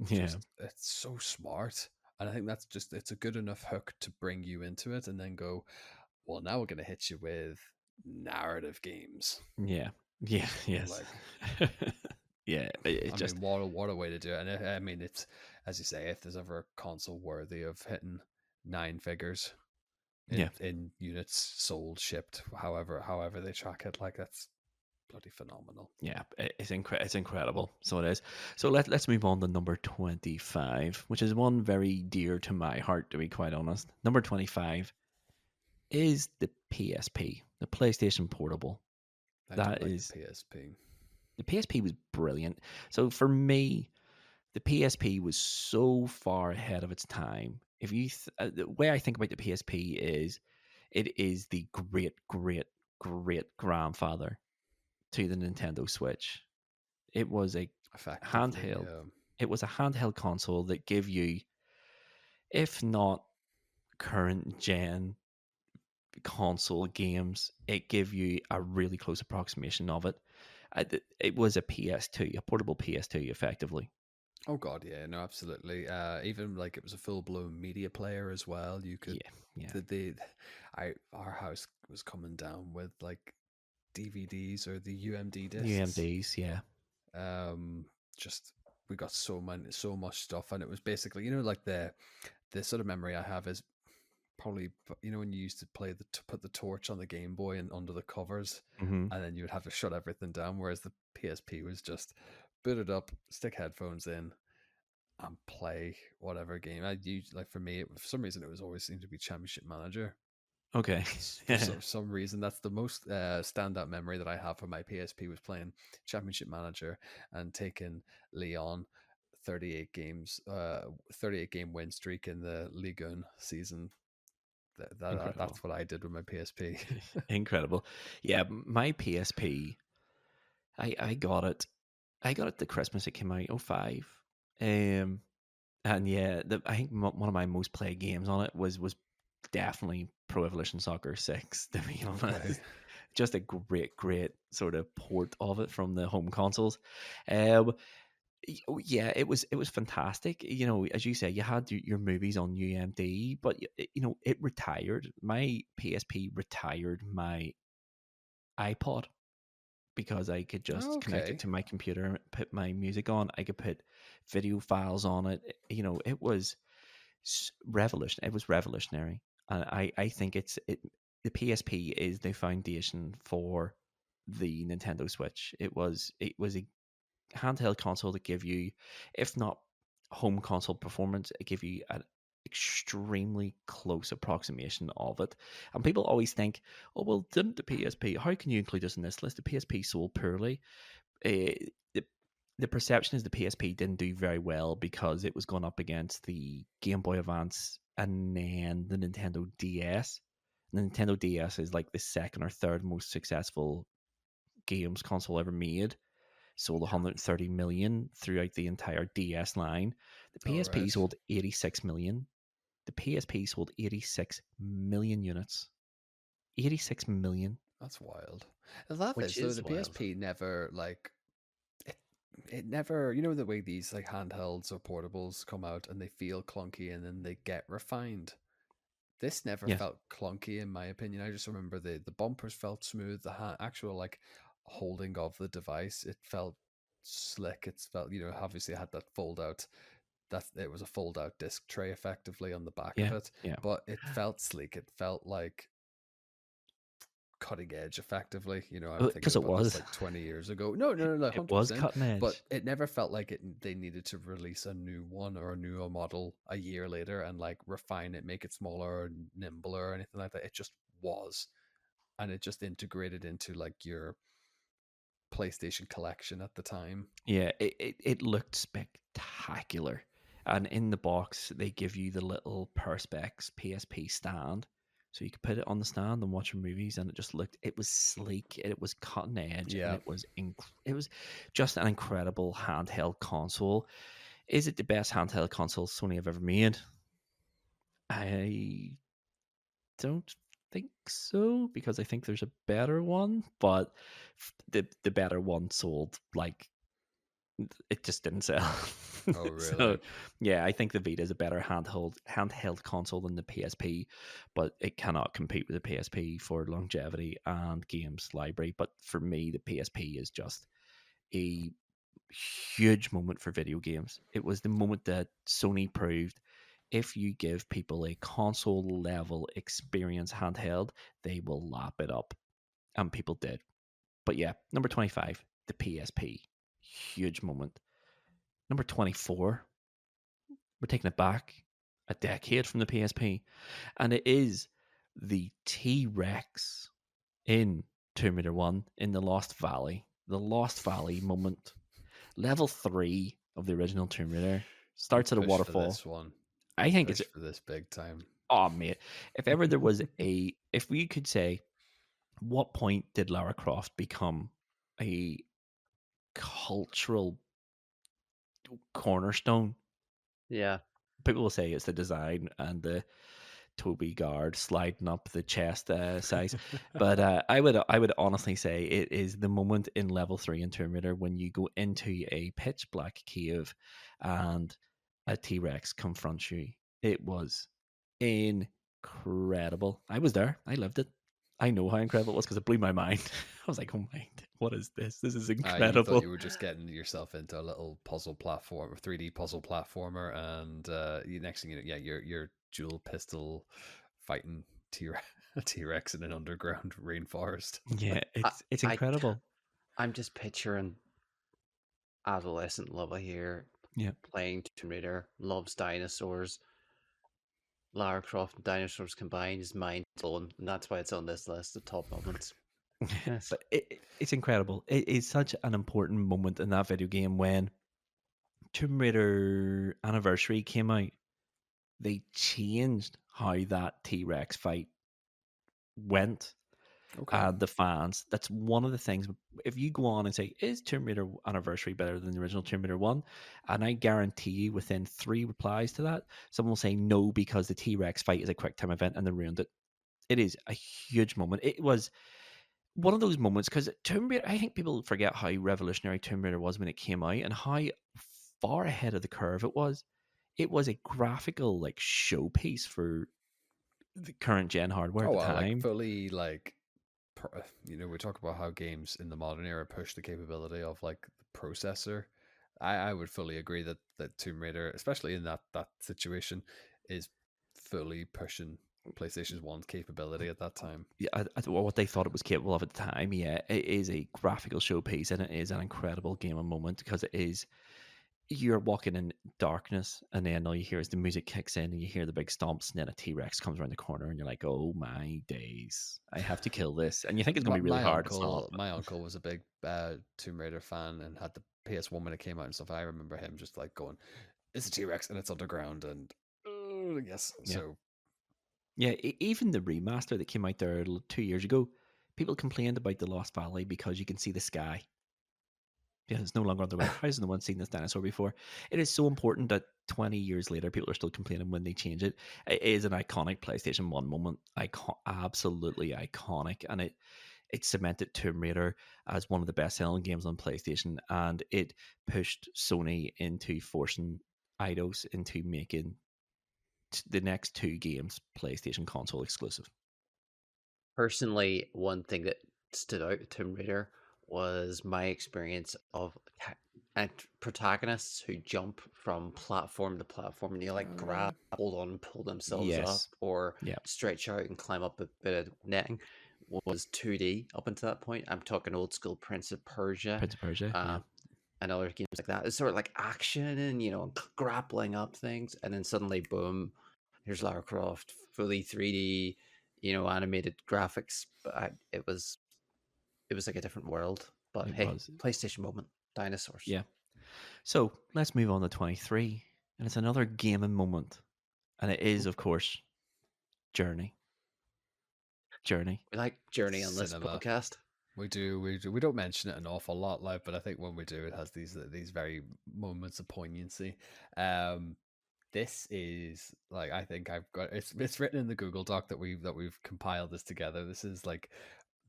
It's so smart, and I think that's just, it's a good enough hook to bring you into it and then go, well, now we're going to hit you with narrative games. Yes. Like, yeah, mean, what a way to do it. And I mean, it's, as you say, if there's ever a console worthy of hitting 9 figures in units sold, shipped, however they track it, like, that's bloody phenomenal. Yeah, it's incredible. So it is. So let's move on to number 25, which is one very dear to my heart, to be quite honest. Number 25 is the PSP, the PlayStation Portable. The PSP. The PSP was brilliant. So for me, the PSP was so far ahead of its time. If you the way I think about the PSP is, it is the great grandfather to the Nintendo Switch. It was a handheld. Yeah. It was a handheld console that gave you, if not current gen console games, it gave you a really close approximation of it. It was a PS2, a portable PS2, effectively. Oh god, yeah, no, absolutely. Even like it was a full blown media player as well. You could, our house was coming down with like DVDs or the UMD discs. UMDs, yeah. Just we got so much stuff, and it was basically, like the sort of memory I have is probably, when you used to put the torch on the Game Boy and under the covers, and then you would have to shut everything down, whereas the PSP was just boot it up, stick headphones in, and play whatever game. For me, for some reason, it was always seemed to be Championship Manager. Okay. For some reason, that's the most standout memory that I have for my PSP, was playing Championship Manager and taking Leon 38 game win streak in the Ligue 1 season. That's what I did with my PSP. Incredible. Yeah, my PSP, I got it. I got it the Christmas it came out, 2005. And yeah, I think one of my most played games on it was definitely Pro Evolution Soccer 6, to be honest. Okay. Just a great sort of port of it from the home consoles. Yeah, it was fantastic. As you say, you had your movies on UMD, but it retired. My PSP retired my iPod because I could just connect it to my computer and put my music on. I could put video files on it. It was revolutionary. It was revolutionary, and I think the PSP is the foundation for the Nintendo Switch. It was a handheld console that give you, if not home console performance, it give you an extremely close approximation of it. And people always think, oh, well, didn't the PSP, how can you include this in this list? The PSP sold poorly. The perception is the PSP didn't do very well because it was going up against the Game Boy Advance and then the Nintendo DS. The Nintendo DS is like the second or third most successful games console ever made. Sold 130 million throughout the entire DS line. The PSP sold 86 million. The PSP sold 86 million units. 86 million. That's wild. The PSP never, like, it never, you know, the way these like handhelds or portables come out and they feel clunky and then they get refined. This never Yes. felt clunky in my opinion. I just remember the bumpers felt smooth, the actual like holding of the device, it felt slick. It felt, you know, obviously it had that fold out, that it was a fold out disc tray effectively on the back of Yeah. it, Yeah. but it felt sleek. It felt like cutting edge effectively. You know, I'm thinking Because it about this was. like 20 years ago. No, It was 100%. cutting But edge. it never felt like they needed to release a new one or a newer model a year later and like refine it, make it smaller or nimbler or anything like that. It just was. And it just integrated into like your PlayStation collection at the time. Yeah, it looked spectacular. And in the box, they give you the little Perspex PSP stand. So you could put it on the stand and watch your movies, and it was sleek, it was cutting edge, and Yeah. it was just an incredible handheld console. Is it the best handheld console Sony have ever made? I don't think so, because I think there's a better one, but the better one sold like it just didn't sell. Oh, really? So yeah, I think the Vita is a better handheld console than the PSP, but it cannot compete with the PSP for longevity and games library. But for me, the PSP is just a huge moment for video games. It was the moment that Sony proved if you give people a console level experience handheld, they will lap it up. And people did. But yeah, number 25, the PSP. Huge moment. Number 24, we're taking it back a decade from the PSP. And it is the T Rex in Tomb Raider 1 in the Lost Valley. The Lost Valley moment. Level 3 of the original Tomb Raider You starts at a push for waterfall. this one. I think it's. Push for this big time. Oh, mate. If ever there was if we could say, what point did Lara Croft become a cultural cornerstone? Yeah. People will say it's the design and the Toby guard sliding up the chest size, but I would honestly say it is the moment in level 3 in Tomb Raider when you go into a pitch black cave and a T-Rex confronts you. It was incredible. I was there. I lived it. I know how incredible it was because it blew my mind. I was like, oh my, what is this? This is You thought you incredible. were just getting yourself into a little puzzle platform, 3D puzzle platformer, and you next thing you know, yeah, you're dual pistol fighting T Rex in an underground rainforest. Yeah, I, it's I incredible. I'm just picturing adolescent Lova here Yeah. playing Tomb Raider, loves dinosaurs. Lara Croft and dinosaurs combined is mind blowing, and that's why it's on this list of top moments. Yes. But it's incredible. It is such an important moment in that video game when Tomb Raider Anniversary came out. They changed how that T Rex fight went. Okay. And the fans, that's one of the things. If you go on and say, is Tomb Raider Anniversary better than the original Tomb Raider 1? And I guarantee you within 3 replies to that, someone will say no because the T Rex fight is a quick time event and they ruined it. It is a huge moment. It was one of those moments because Tomb Raider, I think people forget how revolutionary Tomb Raider was when it came out and how far ahead of the curve it was. It was a graphical like showpiece for the current gen hardware Oh at the well, like time. fully like you know, we talk about how games in the modern era push the capability of like the processor. I would fully agree that Tomb Raider, especially in that situation, is fully pushing PlayStation's one's capability at that time. Yeah, what they thought it was capable of at the time. Yeah, it is a graphical showpiece and it is an incredible gaming moment because it is. You're walking in darkness, and then all you hear is the music kicks in, and you hear the big stomps, and then a T Rex comes around the corner, and you're like, "Oh my days, I have to kill this!" And you think it's gonna be really hard. It's not. My uncle was a big Tomb Raider fan and had the PS1 when it came out and stuff. I remember him just like going, "It's a T Rex and it's underground," and yes, Yeah, so yeah. Even the remaster that came out there 2 years ago, people complained about the Lost Valley because you can see the sky. Yeah, it's no longer underwater. How has no one seen this dinosaur before? It is so important that 20 years later, people are still complaining when they change it. It is an iconic PlayStation 1 moment. Absolutely iconic. And it cemented Tomb Raider as one of the best-selling games on PlayStation, and it pushed Sony into forcing Eidos into making the next 2 games PlayStation console exclusive. Personally, one thing that stood out with Tomb Raider was my experience of protagonists who jump from platform to platform and you like grab, hold on, pull themselves up, Yes. or Yeah. stretch out and climb up a bit of netting was 2D up until that point. I'm talking old school Prince of Persia. Prince of Persia, yeah. And other games like that. It's sort of like action and, grappling up things. And then suddenly, boom, here's Lara Croft, fully 3D, animated graphics. But it was like a different world. But It hey, was. PlayStation moment, dinosaurs. Yeah. So let's move on to 23. And it's another gaming moment. And it is, of course, Journey. We like Journey on this Cinema. podcast. We do. We don't mention it an awful lot, like, but I think when we do, it has these very moments of poignancy. This is like, I think I've got it's written in the Google Doc that we've compiled this together. This is like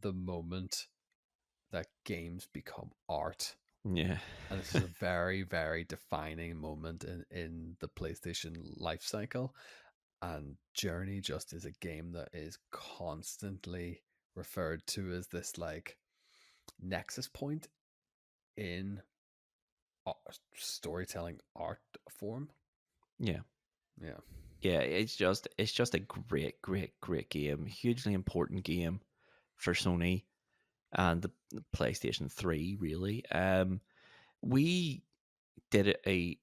the moment that games become art. Yeah. And this is a very, very defining moment in the PlayStation life cycle. And Journey just is a game that is constantly referred to as this like nexus point in storytelling art form. Yeah. Yeah. Yeah, it's just a great game. Hugely important game for Sony and the PlayStation 3, really. We did a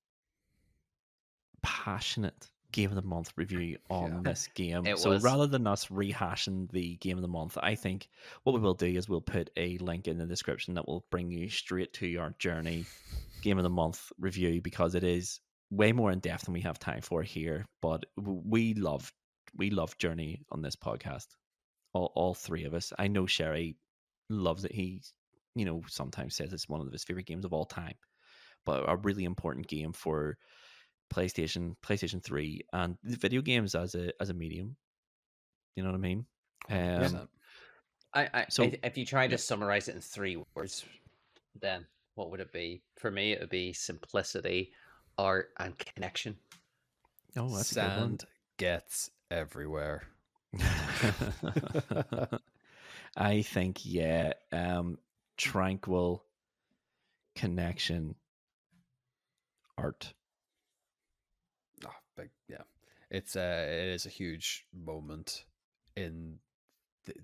passionate Game of the Month review on this game. It So was. rather than us rehashing the Game of the Month, I think what we will do is we'll put a link in the description that will bring you straight to our Journey Game of the Month review, because it is way more in depth than we have time for here. But we love Journey on this podcast. All 3 of us. I know Sherry loves it. He, sometimes says it's one of his favorite games of all time. But a really important game for PlayStation 3, and video games as a medium. You know what I mean? 100%. If you try to summarize it in 3 words, then what would it be? For me, it would be simplicity, art, and connection. Oh, that's a good one. Sand gets everywhere. I think, yeah, tranquil, connection, art. Oh, big, yeah. It is a huge moment in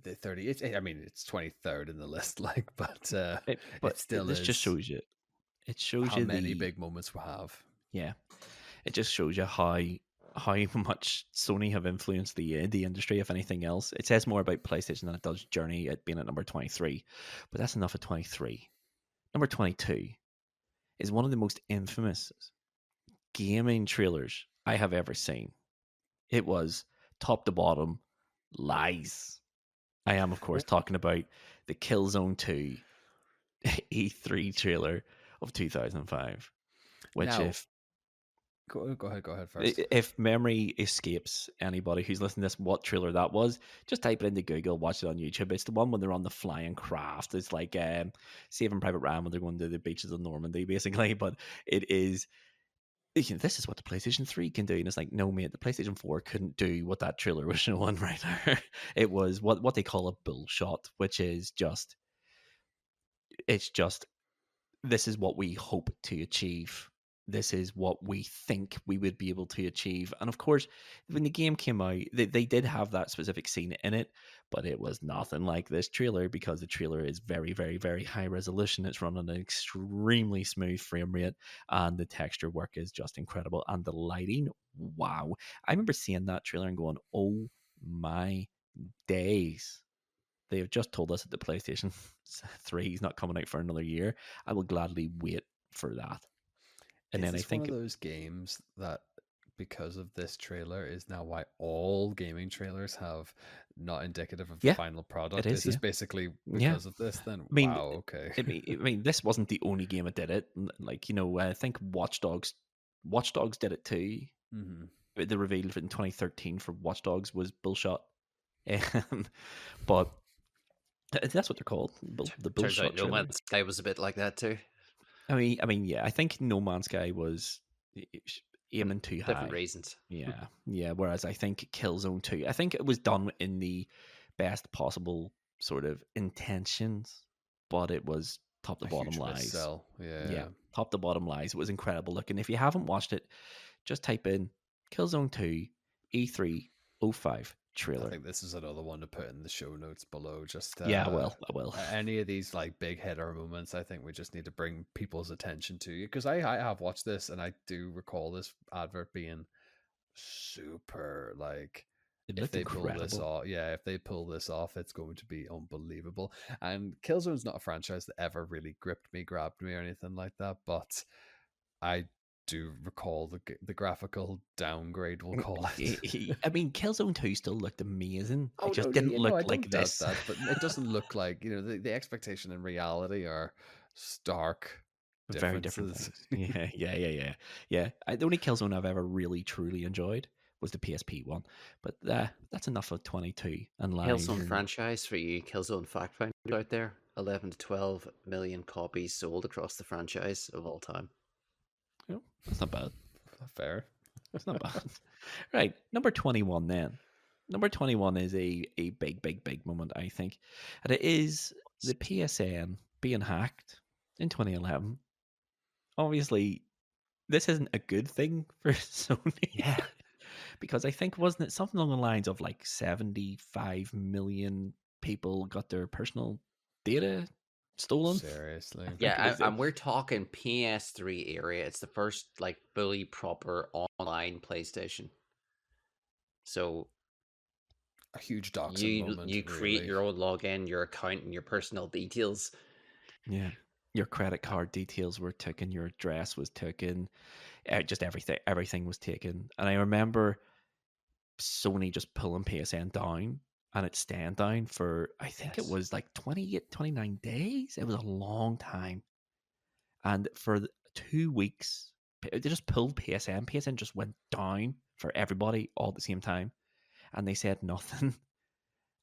the 30. I mean, it's 23rd in the list, like, but it still this is. Just shows you. It shows how you many big moments we have. Yeah, it just shows you how much Sony have influenced the indie industry, if anything else. It says more about PlayStation than it does Journey, it being at number 23. But that's enough at 23. Number 22 is one of the most infamous gaming trailers I have ever seen. It was top to bottom lies. I am, of course, talking about the Killzone 2 E3 trailer of 2005. Which, now, if go ahead first. If memory escapes anybody who's listening to this, what trailer that was, just type it into Google, watch it on YouTube. It's the one when they're on the flying craft. It's like Saving Private Ryan when they're going to the beaches of Normandy, basically. But it is, this is what the PlayStation 3 can do. And it's like, no, mate, the PlayStation 4 couldn't do what that trailer was showing right there. It was what they call a bull shot, which is just, this is what we hope to achieve. This is what we think we would be able to achieve. And of course, when the game came out, they did have that specific scene in it, but it was nothing like this trailer, because the trailer is very, very, very high resolution. It's running an extremely smooth frame rate, and the texture work is just incredible. And the lighting, wow. I remember seeing that trailer and going, oh my days. They have just told us that the PlayStation 3 is not coming out for another year. I will gladly wait for that. And is then I think one of those games that, because of this trailer, is now why all gaming trailers have not indicative of the final product. Is this basically because of this? Then wow, okay. I mean, this wasn't the only game that did it. Like, I think Watch Dogs did it too. Mm-hmm. The reveal in 2013 for Watch Dogs was bullshit. But That's what they're called, the Turns out bullshot No trailer. Man's Sky was a bit like that too. I mean, yeah. I think No Man's Sky was aiming too Different high. reasons. Yeah. Whereas I think Killzone 2, I think it was done in the best possible sort of intentions, but it was top to A bottom huge lies. missell. Yeah, Yeah. top to bottom lies. It was incredible looking. If you haven't watched it, just type in Killzone 2 E3 05 I trailer. think this is another one to put in the show notes below. Just Yeah, I will. Any of these like big hitter moments, I think we just need to bring people's attention to, because I have watched this and I do recall this advert being super like, It if looked they pull this incredible. off, if they pull this off, it's going to be unbelievable. And Killzone's not a franchise that ever really grabbed me or anything like that, but I do recall the graphical downgrade, we'll call it. I mean, Killzone 2 still looked amazing. Oh It no, just didn't no, I look don't like doubt this. that, but it doesn't look like, the expectation and reality are stark Very different differences. things. Yeah. The only Killzone I've ever really truly enjoyed was the PSP one, but that's enough of 22 and lies. Killzone franchise for you Killzone fact finders out there: 11 to 12 million copies sold across the franchise of all time. Oh, that's not bad. Fair. That's not bad. Right, number 21 then. Number 21 is a big moment, I think, and it is the PSN being hacked in 2011. Obviously, this isn't a good thing for Sony. Yeah. Because I think, wasn't it something along the lines of like 75 million people got their personal data stolen? Seriously. I think it Yeah, was. and we're talking PS3 area. It's the first like fully proper online PlayStation. So A huge doxing you moment, create really. your own login, your account, and your personal details. Yeah. Your credit card details were taken, your address was taken, just everything was taken. And I remember Sony just pulling PSN down, and it staying down for, I think it Yes. was like 28, 29 days. It was a long time. And for 2 weeks, they just pulled PSN. PSN just went down for everybody all at the same time. And they said nothing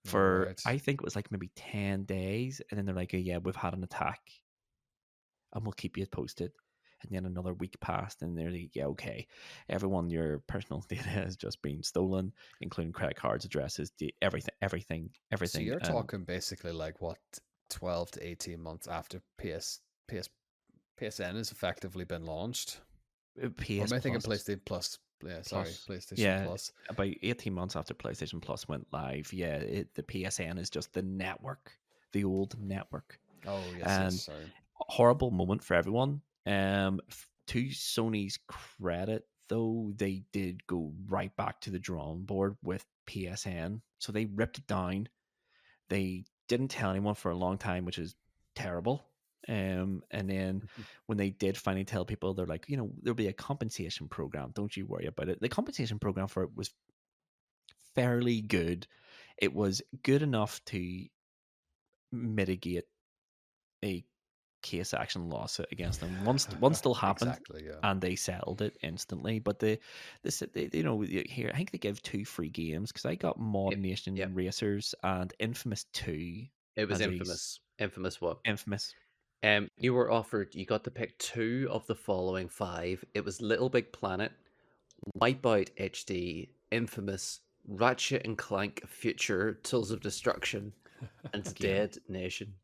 for, Right. I think it was like maybe 10 days. And then they're like, oh, yeah, we've had an attack and we'll keep you posted. And then another week passed, and they're like, yeah, okay, everyone, your personal data has just been stolen, including credit cards, addresses, everything. So you're talking basically like what, 12 to 18 months after PSN has effectively been launched? PS Or am I thinking Plus. PlayStation Plus? Yeah, sorry, Plus. PlayStation Yeah, Plus. about 18 months after PlayStation Plus went live. Yeah, the PSN is just the network, the old network. Oh, yes, And yes, sorry. horrible moment for everyone. To Sony's credit, though, they did go right back to the drawing board with PSN. So they ripped it down. They didn't tell anyone for a long time, which is terrible. And then when they did finally tell people, they're like, there'll be a compensation program. Don't you worry about it. The compensation program for it was fairly good. It was good enough to mitigate a case action lawsuit against them. One still happened, Exactly, yeah. and they settled it instantly. But here I think they give 2 free games, because I got Mod Nation Yep. Racers and Infamous 2. It was Infamous. Infamous what? Infamous. You got to pick 2 of the following 5. It was Little Big Planet, Wipeout HD, Infamous, Ratchet and Clank Future, Tools of Destruction, and Yeah. Dead Nation.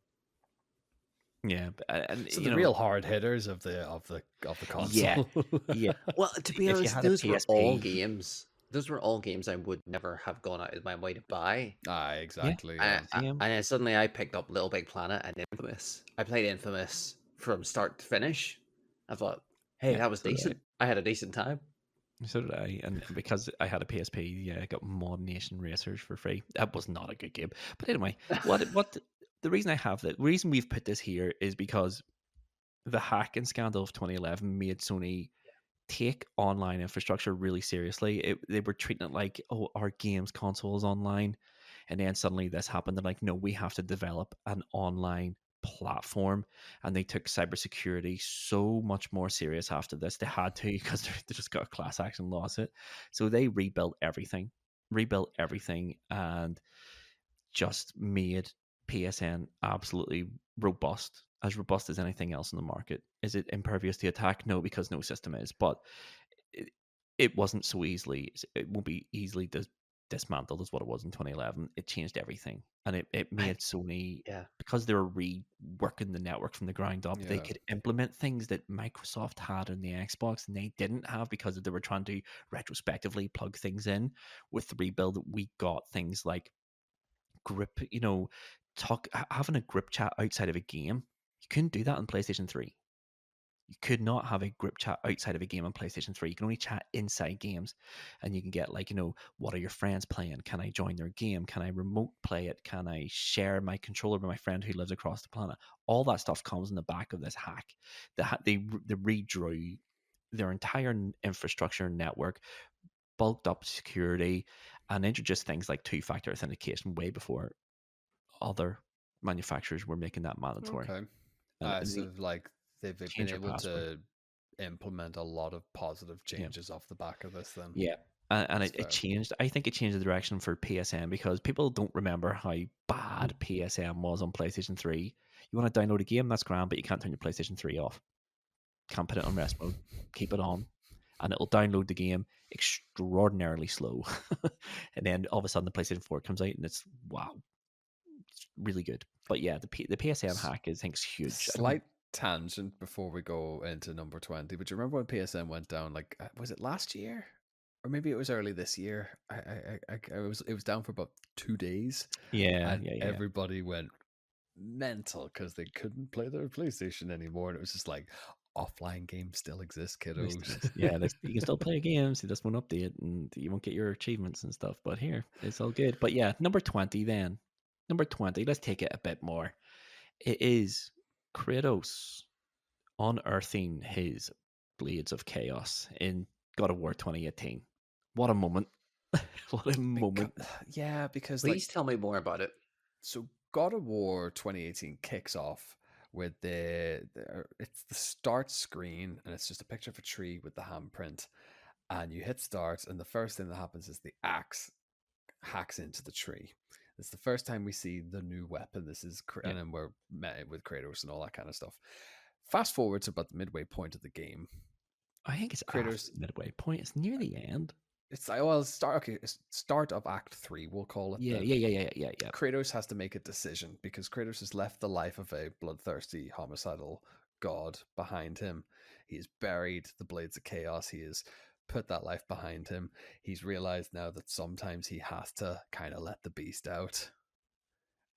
Yeah, and So the real hard hitters of the console. Yeah. Well, to be If you honest, had a those were all PSP, games. Those were all games I would never have gone out of my way to buy. Exactly, yeah. same. And suddenly I picked up Little Big Planet and Infamous. I played Infamous from start to finish. I thought, hey, Yeah, that was so did decent. I had a decent time. So did I, and because I had a PSP, yeah, I got Mod Nation Racers for free. That was not a good game, but anyway, the reason we've put this here is because the hacking scandal of 2011 made Sony take online infrastructure really seriously. They were treating it like, oh, our games console is online, and then suddenly this happened. They're like, no, we have to develop an online platform, and they took cybersecurity so much more serious after this. They had to, because they just got a class action lawsuit. So they rebuilt everything, and just made PSN absolutely robust as anything else in the market. Is it impervious to attack? No, because no system is. But it, it wasn't so easily. It won't be easily dismantled as what it was in 2011. It changed everything, and it I made Sony, yeah. because they were reworking the network from the ground up. They Yeah. could implement things that Microsoft had on the Xbox and they didn't have, because they were trying to retrospectively plug things in. With the rebuild, we got things like grip, having a grip chat outside of a game. You couldn't do that on PlayStation 3. You could not have a group chat outside of a game on PlayStation 3. You can only chat inside games. And you can get, like, what are your friends playing? Can I join their game? Can I remote play it? Can I share my controller with my friend who lives across the planet? All that stuff comes in the back of this hack. They redrew their entire infrastructure network, bulked up security, and introduced things like two-factor authentication way before other manufacturers were making that mandatory. Okay. And So they like they've been change your able password. to implement a lot of positive Yeah. changes off the back of this then. Yeah. And That's it fair. changed. I think it changed the direction for PSN, because people don't remember how bad PSN was on PlayStation 3. You want to download a game, that's grand, but you can't turn your PlayStation 3 off. Can't put it on rest mode. Keep it on. And it'll download the game extraordinarily slow. And then all of a sudden the PlayStation 4 comes out and it's, wow, it's really good. But yeah, the PSN S- hack, I think, is huge. I don't. Slight tangent before we go into number 20, but you remember when PSN went down, like was it last year? Or maybe it was early this year. It was down for about 2 days, Yeah, and yeah, yeah. everybody went mental because they couldn't play their PlayStation anymore. And it was just like, offline games still exist, kiddos. Yeah, you can still play games. They just won't update, and you won't get your achievements and stuff. But here, it's all good. But yeah, number 20 then. Number 20, let's take it a bit more. It is Kratos unearthing his blades of chaos in God of War 2018. What a moment. What a Because, moment. yeah, because like Please tell me more about it. so God of War 2018 kicks off with it's the start screen, and it's just a picture of a tree with the handprint, and you hit start, and the first thing that happens is the axe hacks into the tree. It's the first time we see the new weapon. Yeah. And then we're met with Kratos and all that kind of stuff. Fast forward to about the midway point of the game. I think it's after Kratos, the midway point. It's near the end. it's like, well, start of Act 3, we'll call it Yeah, then. yeah. Kratos has to make a decision because Kratos has left the life of a bloodthirsty, homicidal god behind him. He has buried the Blades of Chaos. He has put that life behind him. He's realized now that sometimes he has to kind of let the beast out.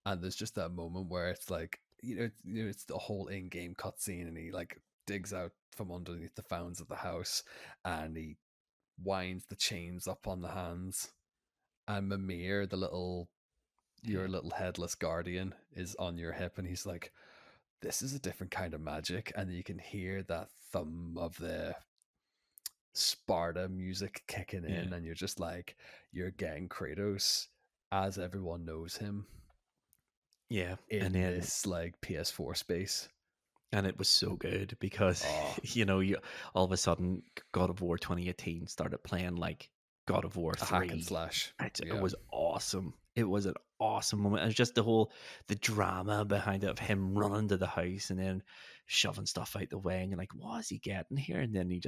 And there's just that moment where it's like, it's the whole in-game cutscene, and he like digs out from underneath the founds of the house, and he winds the chains up on the hands, and Mimir, your little headless guardian, is on your hip, and he's like, this is a different kind of magic. And you can hear that thumb of the Sparta music kicking in, Yeah. and you're just like, you're getting Kratos as everyone knows him Yeah. And in then this like PS4 space. and it was so good because Oh, you all of a sudden God of War 2018 started playing like God of War a hack and 3. slash. It Yeah. was awesome. It was an awesome moment. It was just the drama behind it, of him running to the house and then shoving stuff out the way, and you're like, what is he getting here? And then he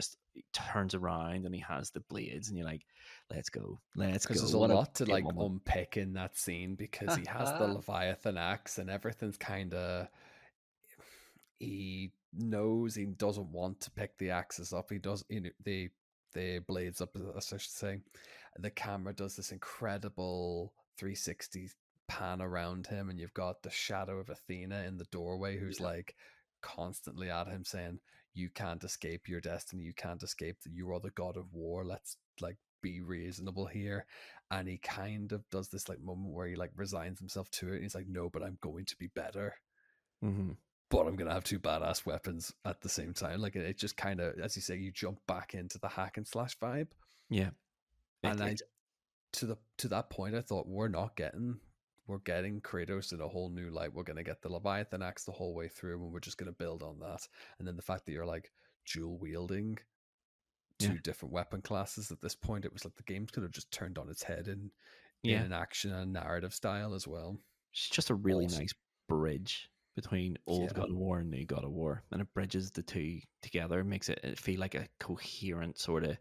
turns around and he has the blades, and you're like, let's go, let's Because go. there's a What a lot to great like moment. unpick in that scene, because he has the Leviathan axe and everything's kind of, he knows he doesn't want to pick the axes up. He does, the blades up, as I should say. The camera does this incredible 360 pan around him, and you've got the shadow of Athena in the doorway, who's Yeah. like constantly at him saying, "You can't escape your destiny. You can't escape that you are the god of war. Let's like be reasonable here." And he kind of does this like moment where he like resigns himself to it. And he's like, "No, but I'm going to be better." Mm-hmm. But I'm gonna have two badass weapons at the same time. Like it just kind of, as you say, you jump back into the hack and slash vibe. Yeah. And I It's to that point, I thought we're getting Kratos in a whole new light. We're gonna get the Leviathan axe the whole way through, and we're just gonna build on that. And then the fact that you're like dual wielding yeah. two different weapon classes at this point, it was like the game could have just turned on its head in Yeah. an action and narrative style as well. It's just a really Awesome. nice bridge between old Yeah. God of War and new God of War, and it bridges the two together, makes it feel like a coherent sort of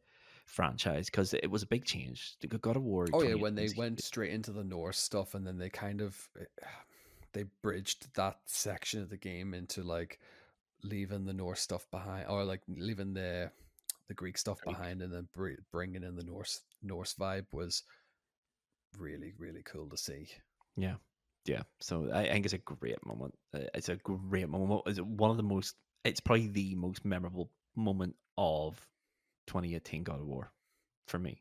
franchise because it was a big change. The God of War Oh yeah, when 2018 they is went straight into the Norse stuff, and then they kind of they bridged that section of the game into like leaving the Norse stuff behind, or like leaving the Greek stuff Greek. behind, and then bringing in the Norse vibe was really really cool to see. Yeah. Yeah. So I think it's a great moment. It's a great moment. It's one of the most, it's probably the most memorable moment of 2018 God of War for me.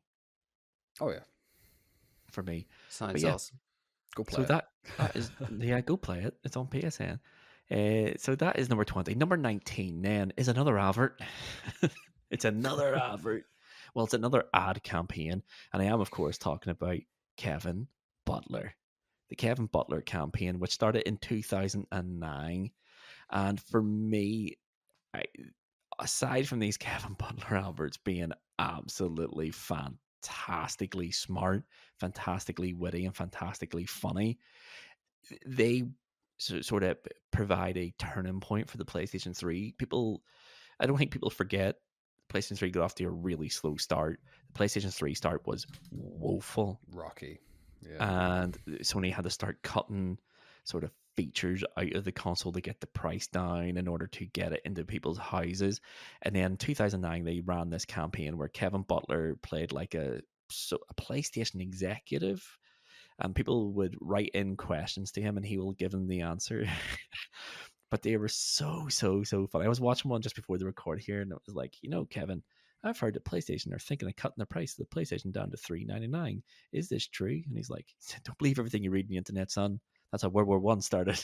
Oh yeah, For me. But Sounds yeah, awesome. go so play it. that is, yeah, go play it. It's on PSN. So that is number 20. Number 19 then is another advert. It's another advert. Well, it's another ad campaign. And I am, of course, talking about Kevin Butler. The Kevin Butler campaign, which started in 2009. And for me, I, aside from these Kevin Butler adverts being absolutely fantastically smart, fantastically witty, and fantastically funny, they sort of provide a turning point for the PlayStation 3. I don't think people forget PlayStation 3 got off to a really slow start. The PlayStation 3 start was woeful, Rocky, yeah. and Sony had to start cutting sort of features out of the console to get the price down in order to get it into people's houses. And then in 2009, they ran this campaign where Kevin Butler played like a PlayStation executive, and people would write in questions to him and he will give them the answer. But they were so funny. I was watching one just before the record here, and it was like, Kevin, I've heard that PlayStation are thinking of cutting the price of the PlayStation down to $399. Is this true? And he's like, don't believe everything you read on the internet, son. That's how World War One started.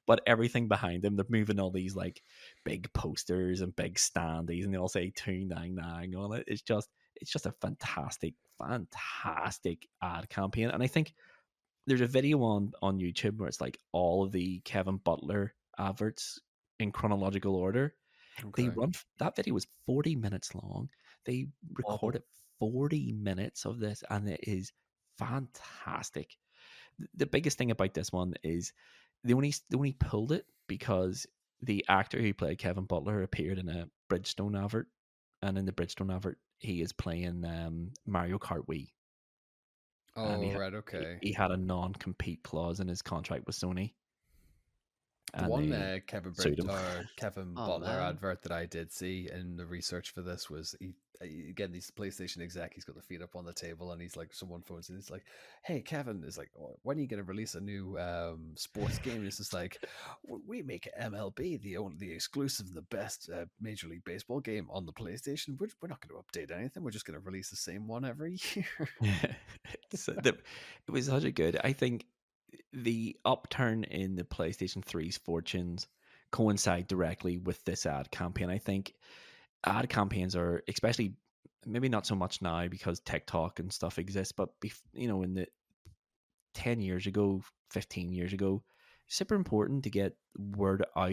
But everything behind them, they're moving all these like big posters and big standees, and they all say 299 on it. It's just a fantastic ad campaign. And I think there's a video on YouTube where it's like all of the Kevin Butler adverts in chronological order. They Okay. run that video was 40 minutes long. They Oh, recorded 40 minutes of this, and it is fantastic. The biggest thing about this one is they only pulled it because the actor who played Kevin Butler appeared in a Bridgestone advert, and in the Bridgestone advert he is playing Mario Kart Wii, and Oh right, okay. he had a non-compete clause in his contract with Sony, The and one they Kevin sued him. Kevin oh Butler man. advert that I did see in the research for this was again, he's the PlayStation exec. He's got the feet up on the table, and he's like, someone phones in. He's like, "Hey, Kevin," is like, "Oh, when are you going to release a new sports game?" And it's just like, "We make MLB the exclusive, and the best Major League Baseball game on the PlayStation. We're not going to update anything. We're just going to release the same one every year." It was such a good. I think the upturn in the PlayStation 3's fortunes coincide directly with this ad campaign. I think ad campaigns are, especially, maybe not so much now because TikTok and stuff exists, but in the 10 years ago, 15 years ago, super important to get word out.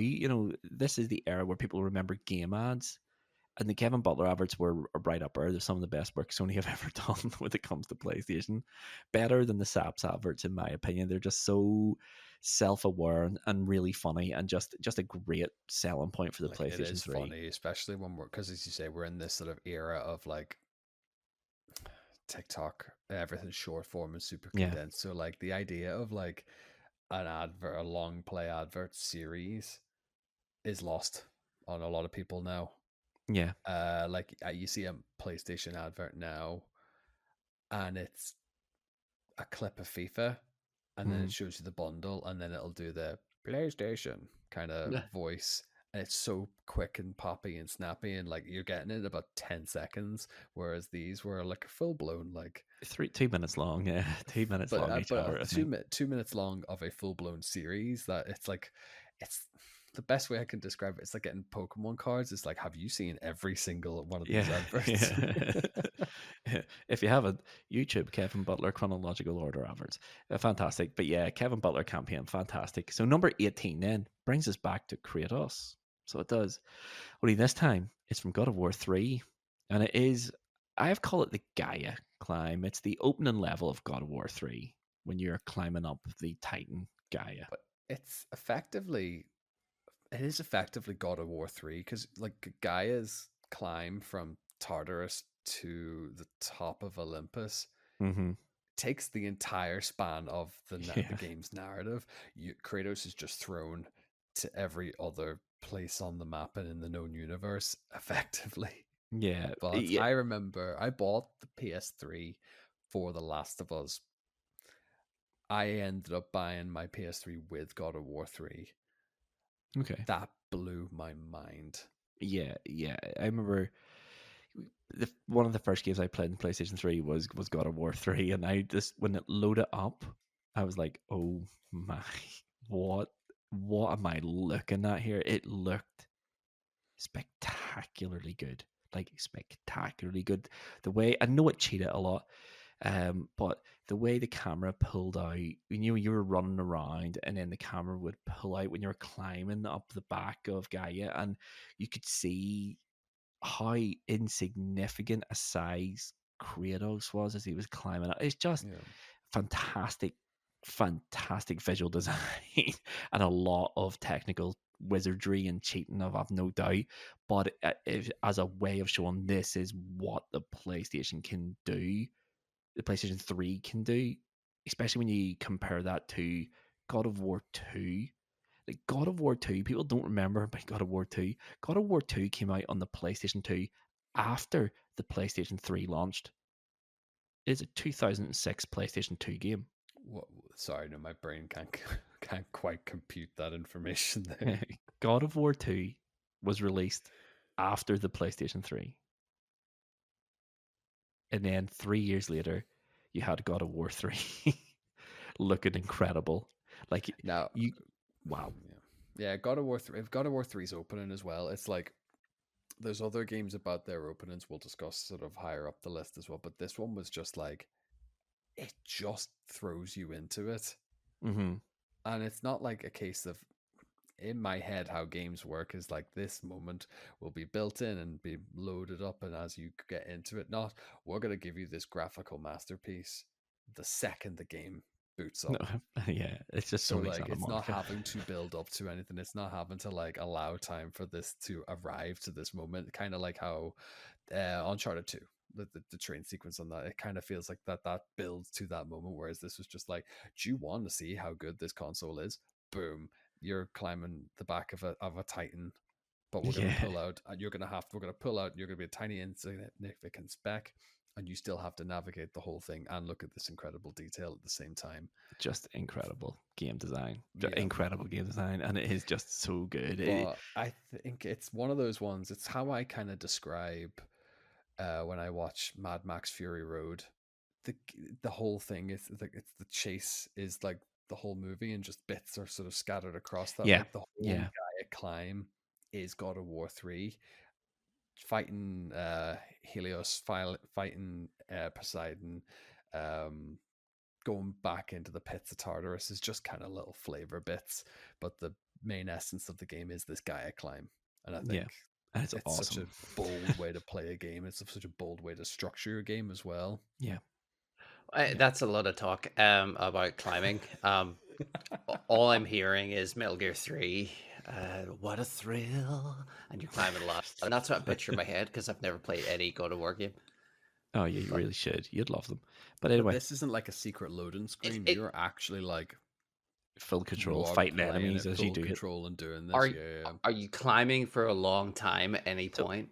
This is the era where people remember game ads, and the Kevin Butler adverts were right up there. They're some of the best work Sony have ever done when it comes to PlayStation. Better than the SAPS adverts, in my opinion. They're just so self-aware and really funny, and just a great selling point for the Like, it PlayStation is 3. funny, especially when we're, because as you say, we're in this sort of era of like TikTok, everything's short form and super Yeah, condensed. So like the idea of like an advert, a long play advert series is lost on a lot of people now. yeah. Like you see a PlayStation advert now, and it's a clip of FIFA, and then it Mm. shows you the bundle, and then it'll do the PlayStation kind of voice. And it's so quick and poppy and snappy, and like you're getting it in about 10 seconds, whereas these were like full blown, like 2 minutes long. Yeah, 2 minutes long each but advert, I think. 2 minutes long of a full blown series that it's like it's the best way I can describe it. It's like getting Pokemon cards. It's like, have you seen every single one of these Yeah, adverts? yeah. Yeah. If you haven't, YouTube Kevin Butler chronological order adverts, fantastic. But yeah, Kevin Butler campaign, fantastic. So number 18 then brings us back to Kratos. So it does. Only this time it's from God of War 3, and it is, I have called it the Gaia climb. It's the opening level of God of War 3. when you're climbing up the Titan Gaia. But it is effectively God of War 3, because like Gaia's climb from Tartarus to the top of Olympus takes the entire span of the game's narrative. Kratos is just thrown to every other place on the map and in the known universe, effectively. Yeah. But I remember I bought the PS3 for The Last of Us. I ended up buying my PS3 with God of War 3. Okay. That blew my mind. Yeah. I remember one of the first games I played in PlayStation 3 was God of War 3, and I just, when it loaded up, I was like, oh my, what am I looking at here? It looked spectacularly good. Like spectacularly good. The way, I know it cheated a lot, but the way the camera pulled out, you were running around, and then the camera would pull out when you were climbing up the back of Gaia, and you could see how insignificant a size Kratos was as he was climbing up. It's just fantastic visual design and a lot of technical wizardry and cheating, I've no doubt. But as a way of showing this is what the PlayStation can do, the PlayStation 3 can do, especially when you compare that to God of War 2. Like God of War 2, people don't remember about God of War 2. God of War 2 came out on the PlayStation 2 after the PlayStation 3 launched. It is a 2006 PlayStation 2 game. What, sorry, no, my brain can't quite compute that information there. God of War 2 was released after the PlayStation 3. And then 3 years later, you had God of War 3 looking incredible. Like now, wow. Yeah, God of War 3. If God of War 3's opening as well, it's like there's other games about their openings we'll discuss sort of higher up the list as well. But this one was just like, it just throws you into it. Mm-hmm. And it's not like a case of, in my head, how games work is like this moment will be built in and be loaded up, and as you get into it, not we're going to give you this graphical masterpiece the second the game boots up. No, yeah, it's just so Sony like Santa it's Monica. not having to build up to anything. It's not having to like allow time for this to arrive to this moment. Kind of like how Uncharted 2, the train sequence on that, it kind of feels like that builds to that moment, whereas this was just like, do you want to see how good this console is? Boom, you're climbing the back of a Titan, but we're going to pull out, and we're going to pull out, you're going to be a tiny insignificant speck, and you still have to navigate the whole thing and look at this incredible detail at the same time. Just incredible game design. Incredible game design, and it is just so good. But I think it's one of those ones, it's how I kind of describe when I watch Mad Max Fury Road. The whole thing is like, it's the chase is like the whole movie, and just bits are sort of scattered across that. Like the whole Gaia climb is God of War 3. Fighting Helios, fighting Poseidon, going back into the pits of Tartarus is just kind of little flavor bits, but the main essence of the game is this Gaia climb, and I think it's awesome. Such a bold way to play a game. It's such a bold way to structure a game as well. That's a lot of talk about climbing. All I'm hearing is Metal Gear 3. What a thrill! And you're climbing a lot, and that's what I picture in my head because I've never played any God of War game. Oh, yeah, you really should. You'd love them. But anyway, this isn't like a secret loading screen. You're actually like full control, fighting enemies as you do control and doing this. Are you climbing for a long time at any point?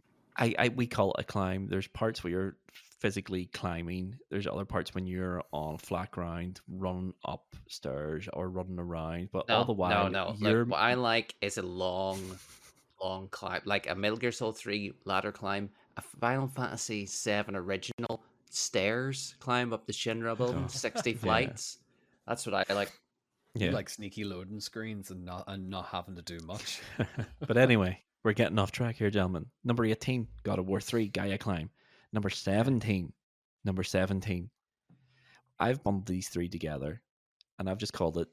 We call it a climb. There's parts where you're physically climbing. There's other parts when you're on flat ground, running up stairs or running around. But all the while, Look, what I like is a long climb, like a Metal Gear Solid 3 ladder climb, a Final Fantasy 7 original stairs climb up the Shinra building, 60 flights. That's what I like. You like sneaky loading screens and not having to do much. But anyway, we're getting off track here, gentlemen. Number 18, God of War 3, Gaia Climb. Number 17. I've bundled these three together, and I've just called it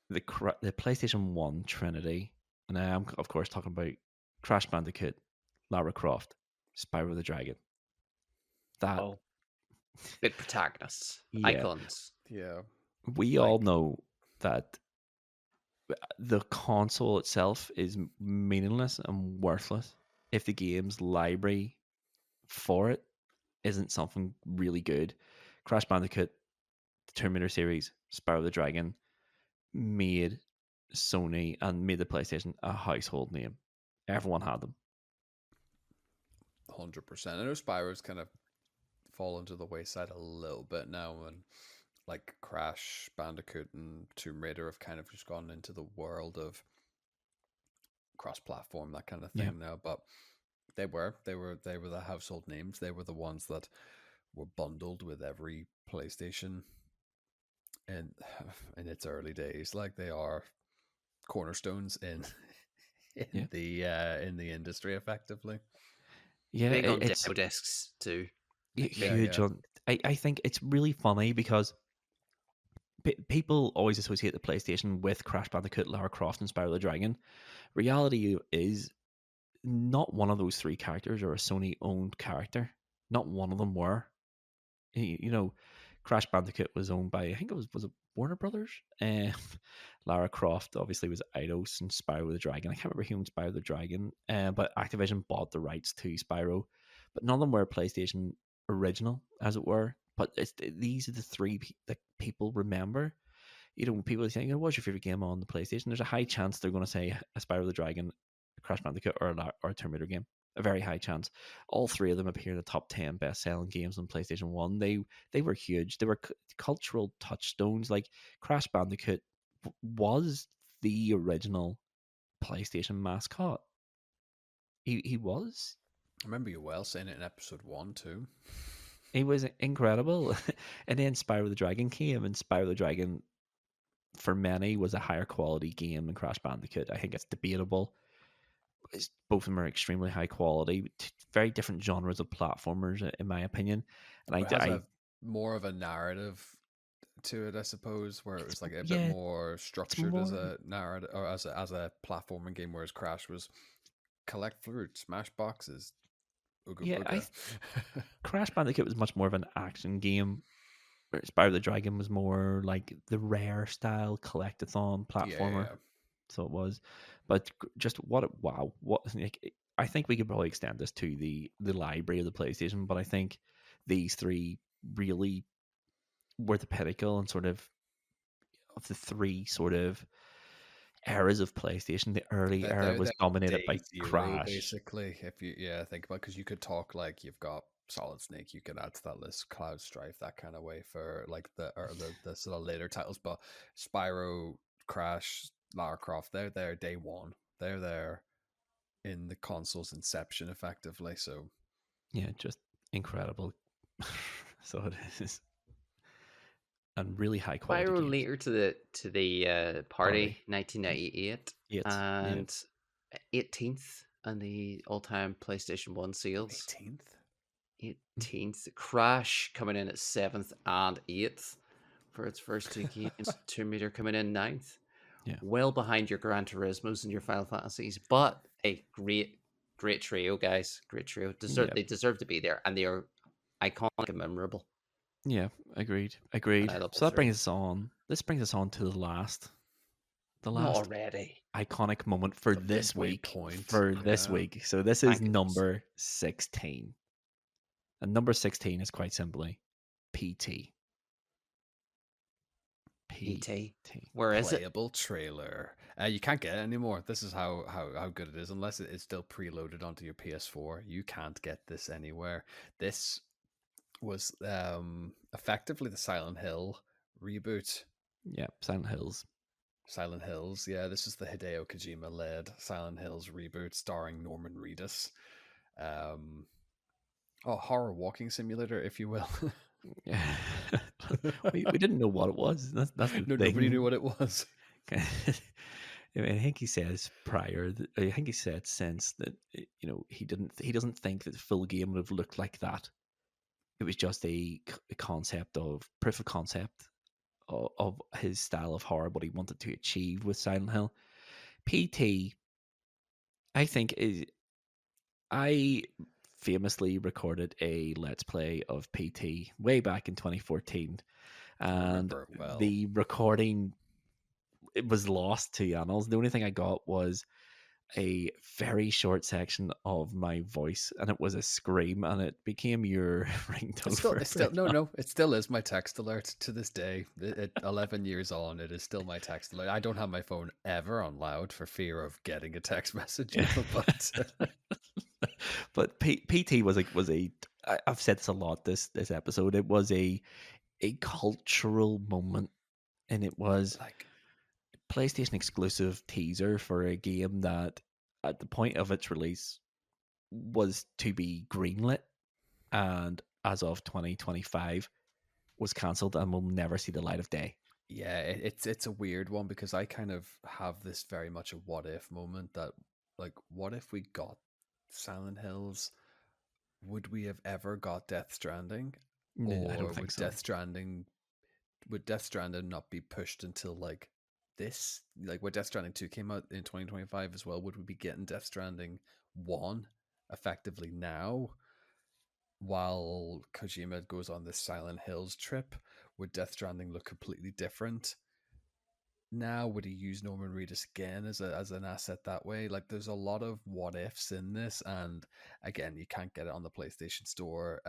the PlayStation 1 Trinity. And I am, of course, talking about Crash Bandicoot, Lara Croft, Spyro the Dragon. Good protagonists, icons. Yeah. We all Like, know that the console itself is meaningless and worthless if the game's library for it isn't something really good. Crash Bandicoot, the Terminator series, Spyro the Dragon made Sony and made the PlayStation a household name. Everyone had them. 100%. I know Spyro's kind of fallen to the wayside a little bit now, and like Crash Bandicoot and Tomb Raider have kind of just gone into the world of cross-platform, that kind of Yeah. thing now. But they were the household names. They were the ones that were bundled with every PlayStation in its early days. Like, they are cornerstones Yeah. in the industry, effectively. Yeah, Big on it's demo discs too. huge. I think it's really funny because people always associate the PlayStation with Crash Bandicoot, Lara Croft, and Spyro the Dragon. Reality is, not one of those three characters are a Sony owned character. Not one of them were. You know, Crash Bandicoot was owned by, I think was it Warner Brothers. Lara Croft obviously was Eidos, and Spyro the Dragon, I can't remember who owned Spyro the Dragon, but Activision bought the rights to Spyro. But none of them were PlayStation original, as it were. But these are the three that people remember. When people say, what's your favorite game on the PlayStation? There's a high chance they're going to say a Spyro the Dragon, a Crash Bandicoot, or a Tomb Raider game. A very high chance. All three of them appear in the top 10 best-selling games on PlayStation 1. They were huge. They were cultural touchstones. Like, Crash Bandicoot was the original PlayStation mascot. He was. I remember you well saying it in episode 1 too. He was incredible. And then Spyro the Dragon came, and Spyro the Dragon, for many, was a higher quality game than Crash Bandicoot. I think it's debatable. Both of them are extremely high quality, very different genres of platformers, in my opinion. And It has a more of a narrative to it, I suppose, where it was like a bit more structured as a narrative, or as a platforming game, whereas Crash was collect fruit, smash boxes, ooga booga. Crash Bandicoot was much more of an action game. Spyro the Dragon was more like the Rare style collectathon platformer. Yeah. So it was. But just what like, I think we could probably extend this to the library of the PlayStation, but I think these three really were the pinnacle and sort of the three sort of eras of PlayStation. The early era was dominated by Crash. Basically, if you think about, because you could talk, like, you've got Solid Snake, you could add to that list, Cloud Strife, that kind of way, for like the sort of later titles. But Spyro, Crash, Lara Croft, they're there day one. They're there in the console's inception, effectively. So yeah, just incredible. So it is. And really high quality Spyro games. later to the party 1998 and 18th on the all-time PlayStation 1 sales. 18th. Crash coming in at 7th and 8th for its first two games. Tomb Raider coming in 9th. Yeah. Well behind your Gran Turismos and your Final Fantasies, but a great trio, guys. Great trio. They deserve to be there, and they are iconic and memorable. Yeah, agreed. So that brings us on. This brings us on to the last Not already. iconic moment for this week. This week. So this is number 16. And number 16 is quite simply PT. Where is it? Playable trailer. You can't get it anymore. This is how good it is. Unless it is still preloaded onto your PS4, you can't get this anywhere. This was effectively the Silent Hill reboot. Yeah, Silent Hills. Yeah, this is the Hideo Kojima led Silent Hills reboot starring Norman Reedus. Horror walking simulator, if you will. Yeah. we didn't know what it was. That's the thing. Nobody knew what it was. I think he says I think he said since that he doesn't think that the full game would have looked like that. It was just a concept of proof of concept of his style of horror, what he wanted to achieve with Silent Hill. PT, I think, I famously recorded a Let's Play of PT way back in 2014. I and remember it well. the recording, it was lost to annals. The only thing I got was a very short section of my voice, and it was a scream, and it became your ringtone for It's a still very no, long. no. It still is my text alert to this day. 11 years on, it is still my text alert. I don't have my phone ever on loud for fear of getting a text message, but But PT was I've said this a lot this episode. It was a cultural moment, and it was like, PlayStation exclusive teaser for a game that at the point of its release was to be greenlit, and as of 2025 was cancelled and will never see the light of day. yeah, it's a weird one because I kind of have this very much a what if moment that, like, what if we got Silent Hills? Would we have ever got Death Stranding, No, I don't or think so. would Death Stranding not be pushed until like this? Like when Death Stranding 2 came out in 2025 as well, would we be getting Death Stranding 1 effectively now while Kojima goes on this Silent Hills trip? Would Death Stranding look completely different? Now would he use Norman Reedus again as an asset that way? Like there's a lot of what ifs in this, and again, you can't get it on the PlayStation Store.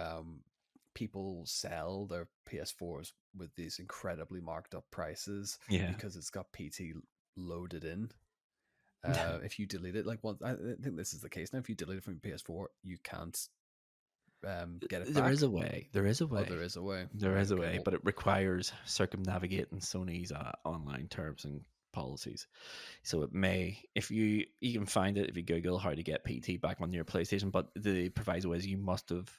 People sell their PS4s with these incredibly marked up prices Yeah. because it's got PT loaded in. If you delete it, like once, I think this is the case now. If you delete it from your PS4, you can't get it There back. is a way. There is a Oh, way. there is a way. There Right? is a Okay. way, Well, but it requires circumnavigating Sony's online terms and policies. So it may, if you can find it if you Google how to get PT back on your PlayStation, but the proviso is you must have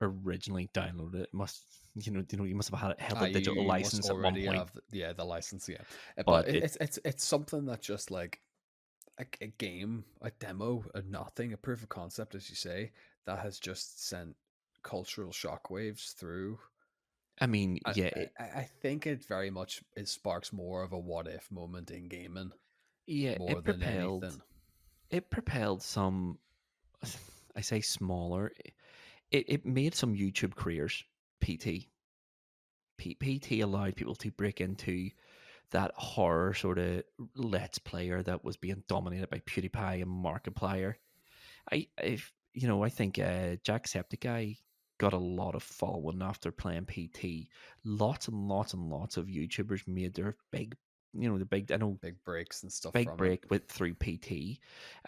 originally downloaded it. Must you must have held a digital you must license at one already point. have the license, yeah. But But it it's something that just like a game, a demo, a nothing, a proof of concept, as you say, that has just sent cultural shockwaves through. I mean, I, yeah, I think it very much it sparks more of a what if moment in gaming more it than propelled anything. some, I say smaller. It made some YouTube careers. PT allowed people to break into that horror sort of let's player that was being dominated by PewDiePie and Markiplier. I think Jacksepticeye got a lot of following after playing PT. Lots and lots and lots of YouTubers made their big, the big. I know Big breaks and stuff big from it. break with through PT.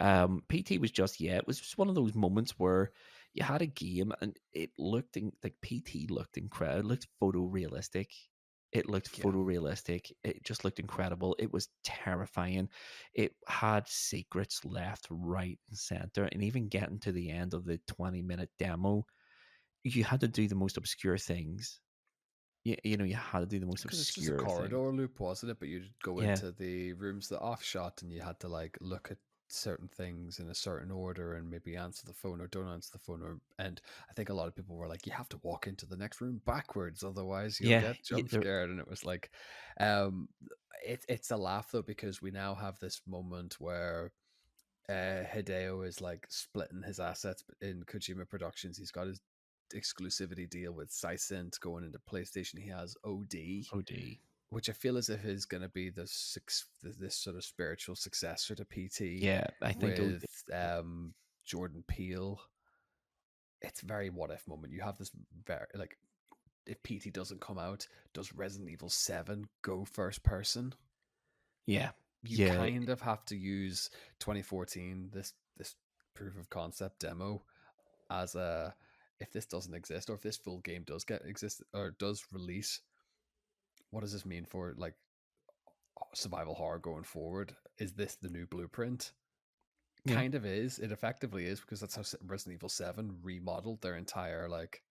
PT was just it was just one of those moments where you had a game and it looked like PT looked incredible. It looked photorealistic. It looked Yeah. photorealistic. It just looked incredible. It was terrifying. It had secrets left, right, and center. And even getting to the end of the 20-minute demo, you had to do the most obscure things. You had to do the most Because it's just a obscure things. corridor loop, wasn't it? But you'd go Yeah. into the rooms that off shot, and you had to like look at certain things in a certain order, and maybe answer the phone or don't answer the phone. And I think a lot of people were like, "You have to walk into the next room backwards, otherwise you'll Yeah. get jump scared." And it was like, um, it's a laugh though because we now have this moment where Hideo is like splitting his assets in Kojima Productions. He's got his exclusivity deal with Sysint going into PlayStation. He has OD, OD. which I feel as if is going to be this sort of spiritual successor to PT Yeah, I think OD. with Jordan Peele. It's very what if moment. You have this very like if PT doesn't come out, does Resident Evil 7 go first person? Yeah. You Yeah. kind of have to use 2014 this proof of concept demo as a if this doesn't exist or if this full game does get exist or does release, what does this mean for like survival horror going forward? Is this the new blueprint? Yeah. Kind of is. It effectively is because that's how Resident Evil 7 remodeled their entire like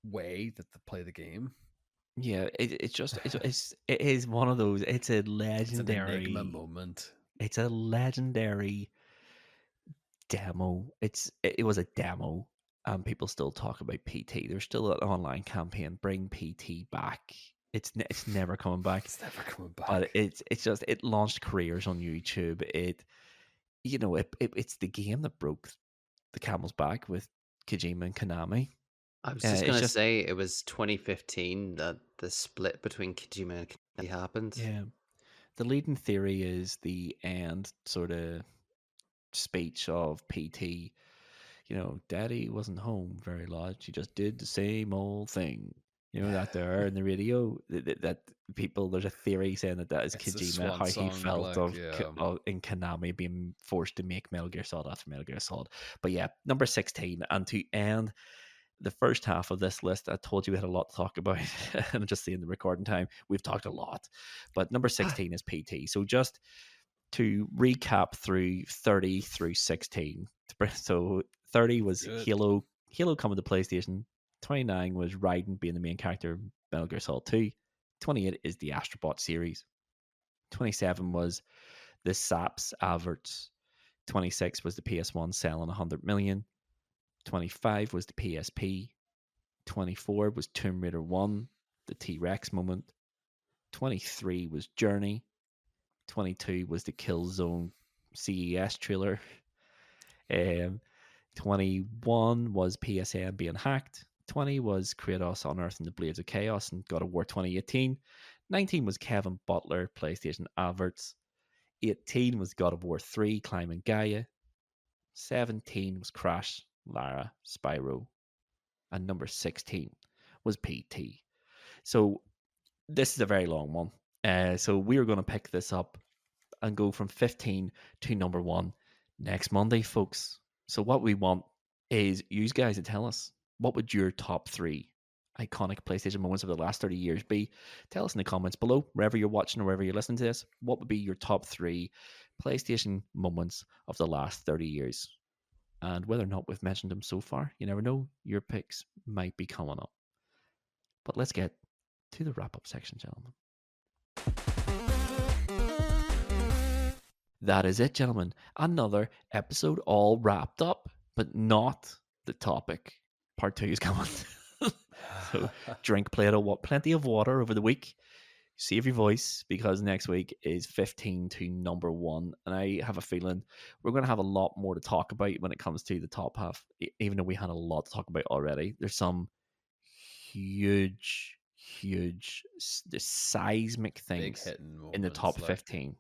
way that they play the game. Yeah, it is one of those. It's a It's an enigma legendary. moment. It's a legendary demo. It was a demo, and people still talk about PT. There's still an online campaign. Bring PT back. It's never coming back. It's never coming But back. it's just it launched careers on YouTube. It's the game that broke the camel's back with Kojima and Konami. I was just It's gonna just say it was 2015 that the split between Kojima and Konami happened. yeah. The leading theory is the end sort of speech of PT. You know, Daddy wasn't home very much. He just did the same old thing. You know that there in the radio that people there's a theory saying that is It's a Kojima swan how he song, felt like, yeah. of in Konami being forced to make Metal Gear Solid after Metal Gear Solid. But yeah, number 16, and to end the first half of this list, I told you we had a lot to talk about, and just seeing the recording time, we've talked a lot. But number 16 is PT. So just to recap through 30 through 16. So 30 was Good. Halo coming to PlayStation. 29 was Raiden being the main character of Metal Gear Solid 2. 28 is the Astrobot series. 27 was the SAPS adverts. 26 was the PS1 selling 100 million. 25 was the PSP. 24 was Tomb Raider 1, the T Rex moment. 23 was Journey. 22 was the Killzone CES trailer. Um, 21 was PSN being hacked. 20 was Kratos unearthing the Blades of Chaos and God of War 2018. 19 was Kevin Butler PlayStation adverts. 18 was God of War 3 Climbing Gaia. 17 was Crash, Lara, Spyro. And number 16 was PT. So this is a very long one. So we are going to pick this up and go from 15 to number 1 next Monday, folks. So what we want is you guys to tell us, what would your top 3 iconic PlayStation moments of the last 30 years be? Tell us in the comments below, wherever you're watching or wherever you're listening to this, what would be your top 3 PlayStation moments of the last 30 years? And whether or not we've mentioned them so far, you never know, your picks might be coming up. But let's get to the wrap-up section, gentlemen. That is it, gentlemen. Another episode all wrapped up, but not the topic. Part 2 is coming. So drink plenty of water over the week. Save your voice, because next week is 15 to number 1. And I have a feeling we're going to have a lot more to talk about when it comes to the top half, even though we had a lot to talk about already. There's some huge, the seismic Big things hitting in the moments. top Like, 15.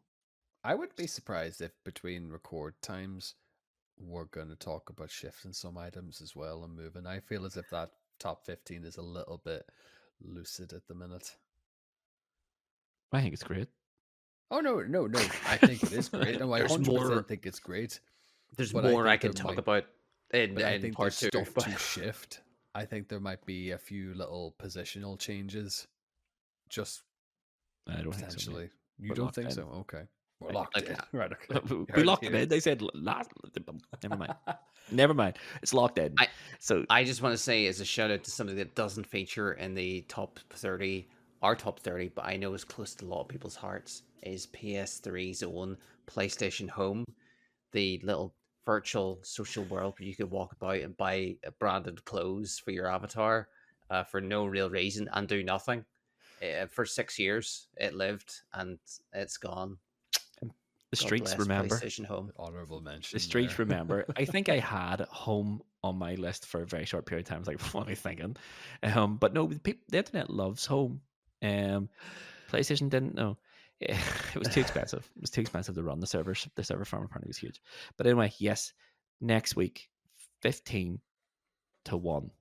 I would be surprised if between record times we're going to talk about shifting some items as well and moving. I feel as if that top 15 is a little bit lucid at the minute. I think it's great. Oh, no. I think it is great. No, I There's 100% more. think it's great. There's But more I think can talk about but I in think part there's 2. stuff But to shift. I think there might be a few little positional changes. Just I don't think so, potentially. mate. You We're don't locked think in. so? Okay. We're Right. locked in. Right, okay. You We heard it locked it here. in. They said last. Never mind. Never mind. It's locked in. So I just want to say, as a shout out to something that doesn't feature in the top 30, our top 30, but I know is close to a lot of people's hearts, is PS3's own PlayStation Home, the little virtual social world where you could walk about and buy branded clothes for your avatar for no real reason and do nothing. For 6 years, it lived and it's gone. the God streets bless remember. PlayStation Home. Honorable mention. The streets there. remember. I think I had home on my list for a very short period of time. I was like, what am I thinking? But no, the internet loves home. PlayStation didn't know. It was too expensive. It was too expensive to run the servers. The server farm apparently was huge. But anyway, yes, next week, 15 to 1.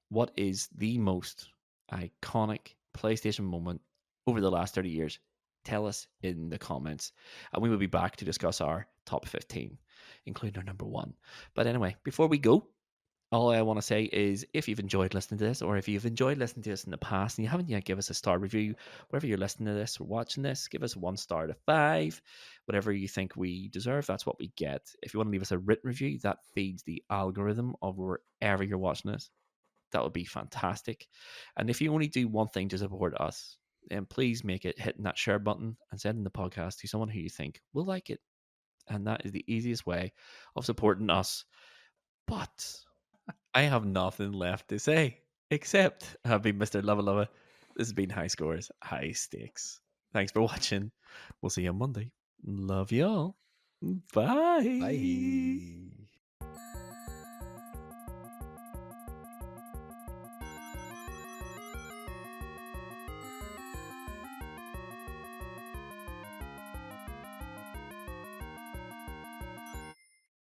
What is the most iconic PlayStation moment over the last 30 years? Tell us in the comments. And we will be back to discuss our top 15, including our number 1. But anyway, before we go, all I want to say is, if you've enjoyed listening to this, or if you've enjoyed listening to us in the past and you haven't yet, give us a star review. Wherever you're listening to this or watching this, give us 1 star to 5. Whatever you think we deserve, that's what we get. If you want to leave us a written review, that feeds the algorithm of wherever you're watching this. That would be fantastic. And if you only do one thing to support us, then please make it hitting that share button and sending the podcast to someone who you think will like it. And that is the easiest way of supporting us. But I have nothing left to say, except I've been Mr. Lava Lava. This has been High Scores, High Stakes. Thanks for watching. We'll see you on Monday. Love y'all. Bye. Bye.